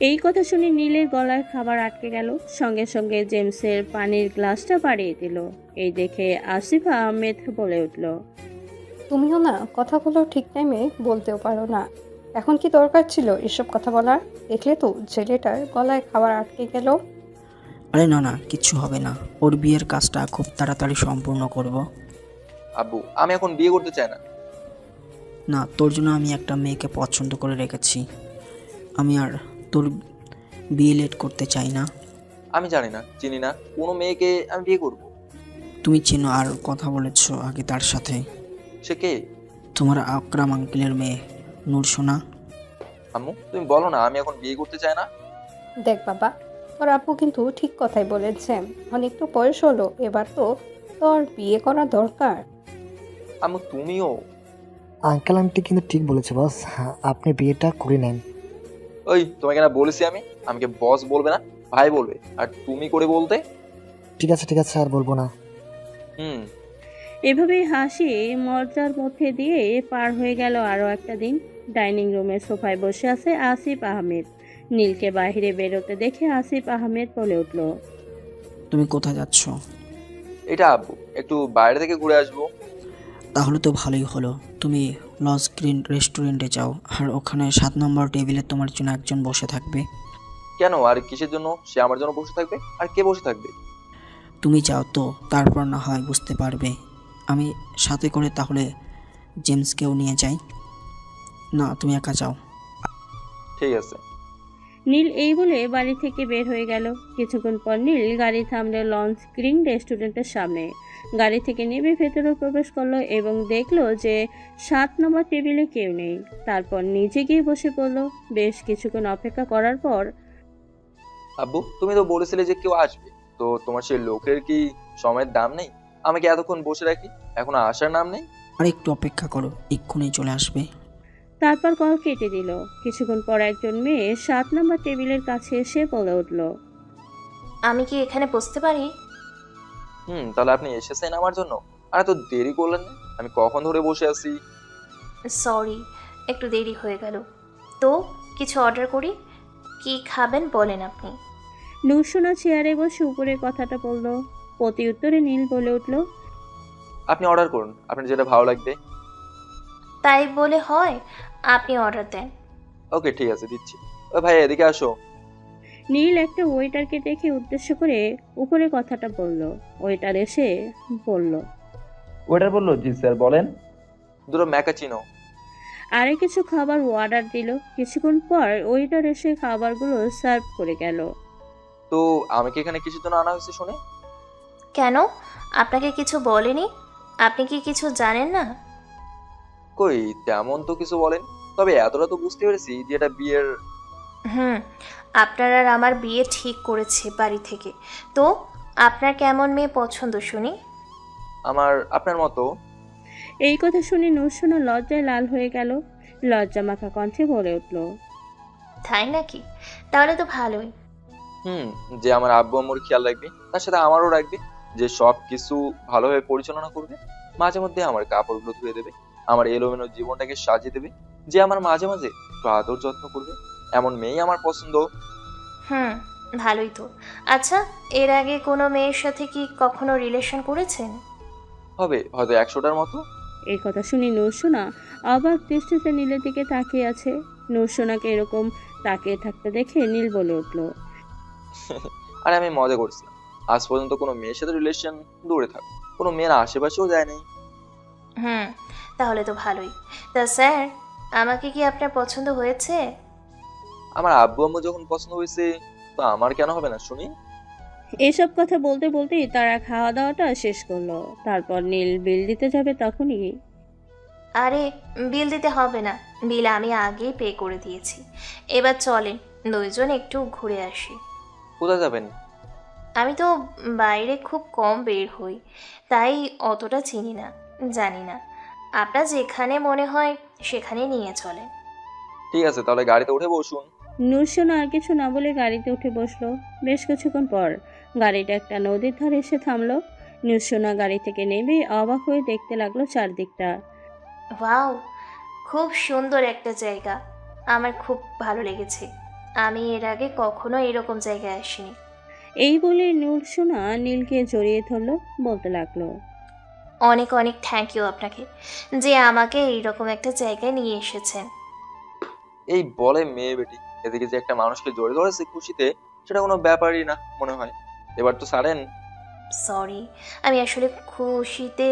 এই কথা শুনে নীলের গলায় খাবার আটকে গেল। সঙ্গে সঙ্গে জেমসের পানির গ্লাসটা বাড়িয়ে দিল। এই দেখে আসিফ আহমেদ বলে উঠল, তুমিও না কথাগুলো ঠিক টাইমে বলতেও পারো না। এখন কি দরকার ছিল এসব কথা বলার? দেখলে তো ছেলেটার গলায় খাবার আটকে গেল। আরে না না, কিচ্ছু হবে না। ওর বিয়ের কাজটা খুব তাড়াতাড়ি সম্পূর্ণ করব। আব্বু, আমি এখন বিয়ে করতে চাই না। না, তোর জন্য আমি একটা মেয়েকে পছন্দ করে রেখেছি। আমি আর তোর বিয়ে লেট করতে চাই না। আমি জানি না, চিনি না কোনো মেয়েকে আমি বিয়ে করব। তুমি চেনো আর কথা বলেছো আগে তার সাথে। সে কে? তোমার আকরাম আঙ্কেলের মেয়ে নূর সোনা। আম্মু, তুমি বলো না আমি এখন বিয়ে করতে চাই না। দেখ বাবা, তোর আপু কিন্তু ঠিক কথাই বলেছে। অনেক তো বয়স হলো, এবার তো তোর বিয়ে করা দরকার। আম্মু তুমিও। আঙ্কেল আন্টি কিন্তু ঠিক বলেছে বস, আপনি বিয়েটা করে নেন। ওই তোমাকে না বলেছি আমি, আমাকে বস বলবে না, ভাই বলবে। আর তুমি করে বলতে। ঠিক আছে আর বলবো না। এভাবেই হাসি মজার মধ্যে দিয়ে পার হয়ে গেল আরও একটা দিন। ডাইনিং রুমের সোফায় বসে আছে আসিফ আহমেদ। নীলকে বাইরে বেরোতে দেখে আসিফ আহমেদ বলে উঠল, তুমি কোথায় যাচ্ছ? এটা আব্বু, একটু বাইরে থেকে ঘুরে আসবো। তাহলে তো ভালোই হলো। তুমি লজ গ্রিন রেস্টুরেন্টে যাও, আর ওখানে 7 নম্বর টেবিলে তোমার জন্য একজন বসে থাকবে। কেন? আর কিসের জন্য সে আমার জন্য বসে থাকবে? আর কে বসে থাকবে? তুমি যাও তো, তারপর না হয় বুঝতে পারবে। আমি সাথে করে তাহলে জেমসকেও নিয়ে যাই। না, তুমি একা যাও। ঠিক আছে। নীল এই বলে বাড়ি থেকে বের হয়ে গেল। কিছুক্ষণ পর নীল গাড়ি থামলো লঞ্চ গ্রিন রেস্টুরেন্টের সামনে। গাড়ি থেকে নেমে ভেতরে প্রবেশ করলো এবং দেখলো যে 7 নম্বর টেবিলে কেউ নেই। তারপর নিজে গিয়ে বসে পড়লো। বেশ কিছুক্ষণ অপেক্ষা করার পর, আব্বু, তুমি তো বলেছিলে যে কেউ আসবে, তো তোমার সেই লোকের কি সময়ের দাম নেই? আমাকে এতক্ষণ বসে রাখি, এখন আসার নাম নেই। আর একটু অপেক্ষা করো, এক্ষুনি চলে আসবে। তারপর কল কেটে দিল। কিছুক্ষণ পর একজন মেয়ে 7 নম্বর টেবিলের কাছে এসে বলে উঠল, আমি কি এখানে বসতে পারি? তাহলে আপনি এসেছেন আমার জন্য? আর এত দেরি করলেন না? আমি কখন ধরে বসে আছি। সরি, একটু দেরি হয়ে গেল। তো কিছু অর্ডার করি? কি খাবেন বলেন আপনি। নূরসোনা চেয়ারে বসে উপরে কথাটা বলল। প্রতি উত্তরে নীল বলে উঠল, আপনি অর্ডার করুন, আপনার যেটা ভালো লাগবে। তাই বলে হয়? আপনি অর্ডার দেন। ওকে, ঠিক আছে, দিচ্ছি। ওই ভাই, এদিকে আসো। নীল একটা ওয়েটারকে দেখে উদ্দেশ্য করে উপরে কথাটা বলল। ওয়েটার এসে বলল, ওয়েটার বললো, জি স্যার বলেন। দুটো ম্যাকাচিনো। আরে কিছু খাবার অর্ডার দিল। কিছুক্ষণ পর ওয়েটার এসে খাবারগুলো সার্ভ করে গেল। তো আমাকে এখানে কিসের জন্য আনা হয়েছে শুনে? কেন? আপনাকে কিছু বলেনি? আপনি কি কিছু জানেন না? কই, তেমন তো কিছু বলেন, তবে এতটা তো বুঝতে পেরেছি যে এটা বিয়ের। আপনার আর আমার বিয়ে ঠিক করেছে বাড়ি থেকে। তো আপনার কেমন মেয়ে পছন্দ শুনি? আমার আপনার মতো। এই কথা শুনে নূরসোনা লজ্জায় লাল হয়ে গেল। লজ্জা মাখা কণ্ঠে বলে উঠল, তাই নাকি? তাহলে তো ভালোই। যে আমার আব্বু আম্মুর খেয়াল রাখবে, তার সাথে আমারও রাখবে। যে সব কিছু ভালোভাবে পরিচালনা করবে, মাঝে মধ্যে আমার কাপড়গুলো ধুয়ে দেবে, আমার এলোমেলো জীবনটাকে সাজিয়ে দেবে, যে আমার মাঝে মাঝে একটু আদর যত্ন করবে, এমন মেয়েই আমার পছন্দ। ভালোই তো। আচ্ছা, এর আগে কোনো মেয়ের সাথে কি কখনো রিলেশন করেছেন? হবে হয়তো 100টার মতো। এই কথা শুনে নূরসোনা অবাক দৃষ্টিতে নীলের দিকে তাকিয়ে আছে। নূরসোনাকে এরকম তাকিয়ে থাকতে দেখে নীল বলে উঠল, আরে আমি মজা করছিলাম। আজ পর্যন্ত কোনো মেয়ের সাথে রিলেশন দূরে থাক, কোনো মেয়ের আশেপাশেও যায় নাই। হুম, তাহলে তো ভালোই। তা স্যার, আমাকে কি আপনার পছন্দ হয়েছে? আমার আব্বু আম্মু যখন পছন্দ হয়েছে, তো আমার কেন হবে না শুনি? এসব কথা বলতে বলতেই তারা খাওয়া দাওয়াটা শেষ করলো। তারপর নীল বিল দিতে যাবে তখনই, আরে বিল দিতে হবে না, বিল আমি আগেই পে করে দিয়েছি। এবার চলেন দুইজন একটু ঘুরে আসি। কোথায় যাবেন? আমি তো বাইরে খুব কম বের হই, তাই অতটা চিনি না, জানি না। আপনার যেখানে মনে হয় সেখানে নিয়ে চলেন। ঠিক আছে, তাহলে গাড়িতে উঠে বসুন। নূরসোনা আর কিছু না বলে গাড়িতে উঠে বসলো। বেশ কিছুক্ষণ পর গাড়িটা একটা নদীর ধারে এসে থামলো। নূরসোনা গাড়ি থেকে নেমে অবাক হয়ে দেখতে লাগলো চারদিকটা। ওয়াও, খুব সুন্দর একটা জায়গা, আমার খুব ভালো লেগেছে। আমি এর আগে কখনো এরকম জায়গায় আসিনি। এই বলে নূরসোনা নীলকে জড়িয়ে ধরলো, বলতে লাগলো, অনেক অনেক থ্যাংক ইউ আপনাকে, যে আমাকে এইরকম একটা জায়গায় নিয়ে এসেছেন। এই বলে মেয়ে বেটি, এদিকে যে একটা মানুষকে জড়িয়ে ধরেছে খুশিতে, সেটা কোনো ব্যাপারই না মনে হয়। এবার তো ছাড়েন। সরি, আমি আসলে খুশিতে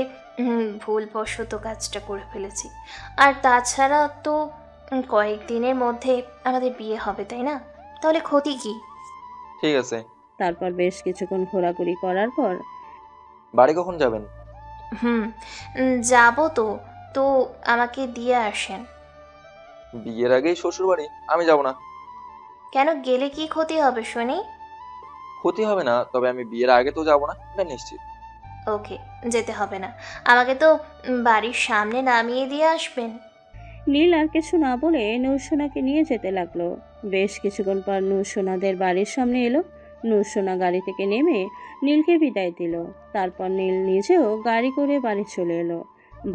ভুলবশত কাজটা করে ফেলেছি। আর তাছাড়া তো কয়েকদিনের মধ্যে আমাদের বিয়ে হবে, তাই না? তাহলে ক্ষতি কি? ঠিক আছে। তারপর বেশ কিছুক্ষণ ঘোরাঘুরি করার পর বাড়ি কখন যাবেন? যাবো তো, তো আমাকে দিয়ে আসেন। বিয়ের আগেই শ্বশুর বাড়ি? আমি যাব না। কেন, গেলে কি ক্ষতি হবে শুনি? ক্ষতি হবে না, তবে আমি বিয়ের আগে তো যাব না, এটা নিশ্চিত। ওকে, যেতে হবে না, আমাকে তো বাড়ির সামনে নামিয়ে দিয়ে আসবেন। নীল আর কিছু না বলে নূরসোনাকে নিয়ে যেতে লাগলো। বেশ কিছুক্ষণ পর নূরসোনাদের বাড়ির সামনে এলো। নূরসোনা গাড়ি থেকে নেমে নীলকে বিদায় দিল। তারপর নীল নিজেও গাড়ি করে বাড়ি চলে এলো।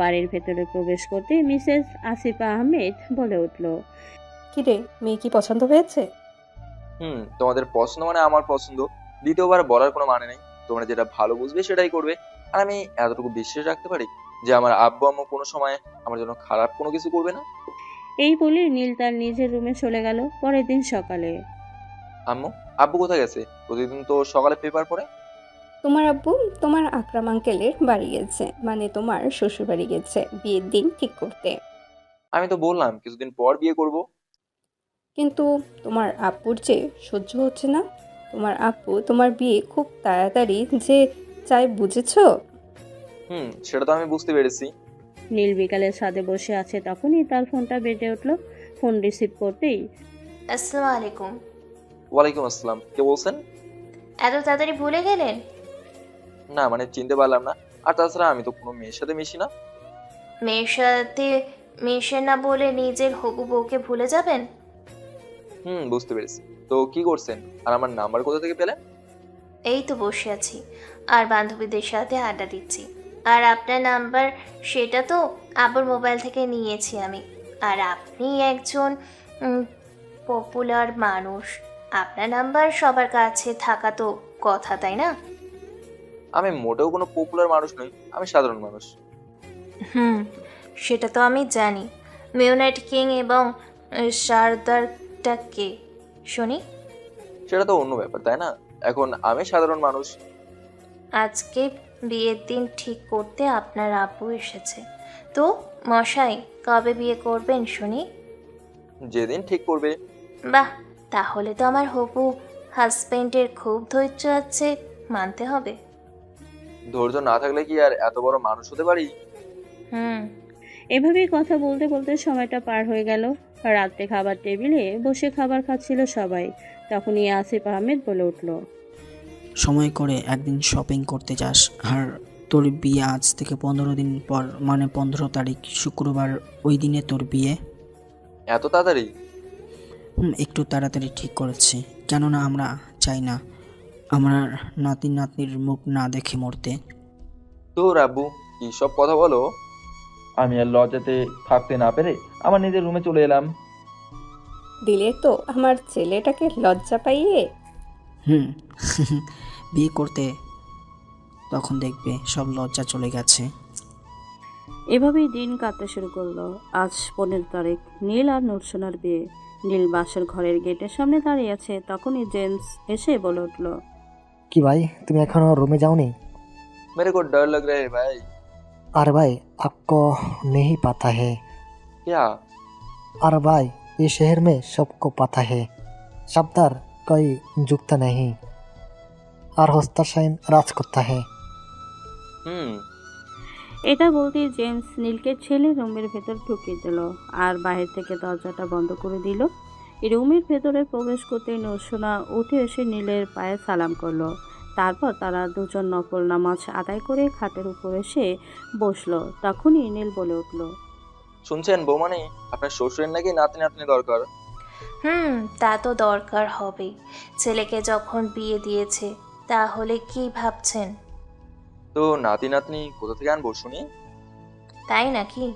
বাড়ির ভেতরে প্রবেশ করতে মিসেস আসিফা আহমেদ বলে উঠল, কিরে, মেয়ে কি পছন্দ হয়েছে? তোমাদের পছন্দ মানে আমার পছন্দ, দ্বিতীয়বার বলার কোনো মানে নেই। তোমরা যেটা ভালো বুঝবে সেটাই করবে। আর আমি এতটুকু বিশ্বাস রাখতে পারি যে আমার আব্বু আম্মু কোনো সময় আমার জন্য খারাপ কোনো কিছু করবে না। এই বলে নীল তার নিজের রুমে চলে গেল। পরের দিন সকালে, আব্বু কোথায় গেছে? প্রতিদিন তো সকালে পেপার পড়ে। তোমার আব্বু তোমার আকরাম আঙ্কেলের বাড়ি গেছে, মানে তোমার শ্বশুর বাড়ি গেছে বিয়ের দিন ঠিক করতে। আমি তো বললাম কিছুদিন পর বিয়ে করব। কিন্তু তোমার আব্বুর যে সহ্য হচ্ছে না। তোমার আব্বু তোমার বিয়ে খুব তাড়াতাড়ি যে চাই, বুঝেছো? সেটা তো আমি বুঝতে পেরেছি। নীল বিকালে ছাদে বসে আছে, তখনই তার ফোনটা বেজে উঠলো। ফোন রিসিভ করতেই, আসসালামু আলাইকুম। ওয়ালাইকুম আসসালাম। কে বলছেন? এত তাড়াতাড়ি ভুলে গেলেন? না মানে চিনতে পারলাম না। আর তাছাড়া আমি তো কোনো মেয়ের সাথে মিশি না। মেয়ের সাথে মিশে না বলে নিজের হবু বউকে ভুলে যাবেন? বুঝতে পেরেছি। তো কি করছেন, আর আমার নাম্বার কোথা থেকে পেলেন? এই তো বসে আছি আর বান্ধবীদের সাথে আড্ডা দিচ্ছি। আর আপনার নাম্বার, সেটা তো আব্বুর মোবাইল থেকে নিয়েছি আমি। আর আপনি একজন পপুলার মানুষ, আপনার নাম্বার সবার কাছে থাকা তো কথা, তাই না? আমি মোটেও কোনো পপুলার মানুষ নই, আমি সাধারণ মানুষ। সেটা তো আমি জানি। মিউনাইট কিং এবং সারদারটা কে শুনি? সেটা তো অন্য ব্যাপার, তাই না? এখন আমি সাধারণ মানুষ। আজকে বিয়ের দিন ঠিক করতে আপনার আব্বু এসেছে। তো মশাই, কবে বিয়ে করবেন শুনি? যেদিন ঠিক করবে। বাহ, তাহলে তো আমার হবু হাজবেন্ডের খুব ধৈর্য আছে, মানতে হবে। ধৈর্য না থাকলে কি আর এত বড় মানুষ হতে পারি? এভাবেই কথা বলতে বলতে সময়টা পার হয়ে গেল। রাত্রে খাবার টেবিলে বসে খাবার খাচ্ছিল সবাই। তখনই আসিফ আহমেদ বলে উঠল, সময় করে একদিন শপিং করতে যাস। আর তোর বিয়ে আজ থেকে 15 দিন পর, মানে 15 তারিখ শুক্রবার, ওই দিনে তোর বিয়ে। এত তাড়াতাড়ি? একটু তাড়াতাড়ি ঠিক করেছি, কেননা আমরা চাই না আমার নাতি নাতনির মুখ না দেখে মরতে। তোর আব্বু কি সব কথা বলো? আমি আর লজ্জাতে থাকতে না পেরে আমার নিজের রুমে চলে এলাম। দিলে তো আমার ছেলেটাকে লজ্জা পাইয়ে। বিয়ে করতে তখন দেখবে সব লজ্জা চলে গেছে। এভাবেই দিন কাটতে শুরু করলো। আজ 15 তারিখ, নীল আর নুরসোনার বিয়ে। নীল বাসার ঘরের গেটের সামনে দাঁড়িয়ে আছে, তখনই জেমস এসে বলে উঠল, কি ভাই, তুমি এখনো রুমে যাওনি? मेरे को डर लग रहा है भाई। अरे भाई, आपको नहीं पता है? क्या? अरे भाई, ये शहर में सबको पता है, शब्दार कोई जुगता नहीं और हस्ताशाइन राज करता है। এটা বলতেই জেমস নীলকে ছেলে রুমের ভেতর ঢুকিয়ে দিল আর বাইরে থেকে দরজাটা বন্ধ করে দিল। রুমের ভেতরে প্রবেশ করতেই নুরসোনা উঠে এসে নীলের পায়ে সালাম করলো। তারপর তারা দুজন নফল নামাজ আদায় করে খাটের উপর এসে বসলো। তখনই নীল বলে উঠল, শুনছেন বৌমানি, আপনার শ্বশুরের নাকি নাতি নাতনি দরকার। তা তো দরকার হবেই। ছেলেকে যখন বিয়ে দিয়েছে, তাহলে কি ভাবছেন? তো নাতি নাতনি কোথা থেকে আনবো শুনি? তাই নাকি?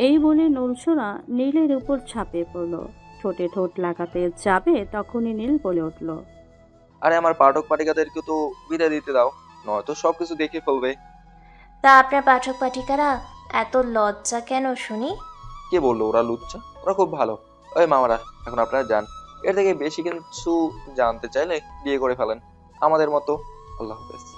এই বলে নুরসোনা নীলের উপর ঝাঁপিয়ে পড়লো। ঠোঁটে ঠোঁট লাগাতে যাবে তখনই নীল বলে উঠল, আরে আমার পাঠক পাঠিকাদেরকে তো বিদায় দিতে দাও, নয়তো সবকিছু দেখে ফেলবে। তা আপনার পাঠক পাঠিকারা এত লজ্জা কেন শুনি? কে বললো ওরা লুচ্চা? ওরা খুব ভালো। ওই মামারা, এখন আপনারা যান। এর থেকে বেশি কিছু জানতে চাইলে বিয়ে করে ফেলেন আমাদের মতো। আল্লাহ হাফেজ।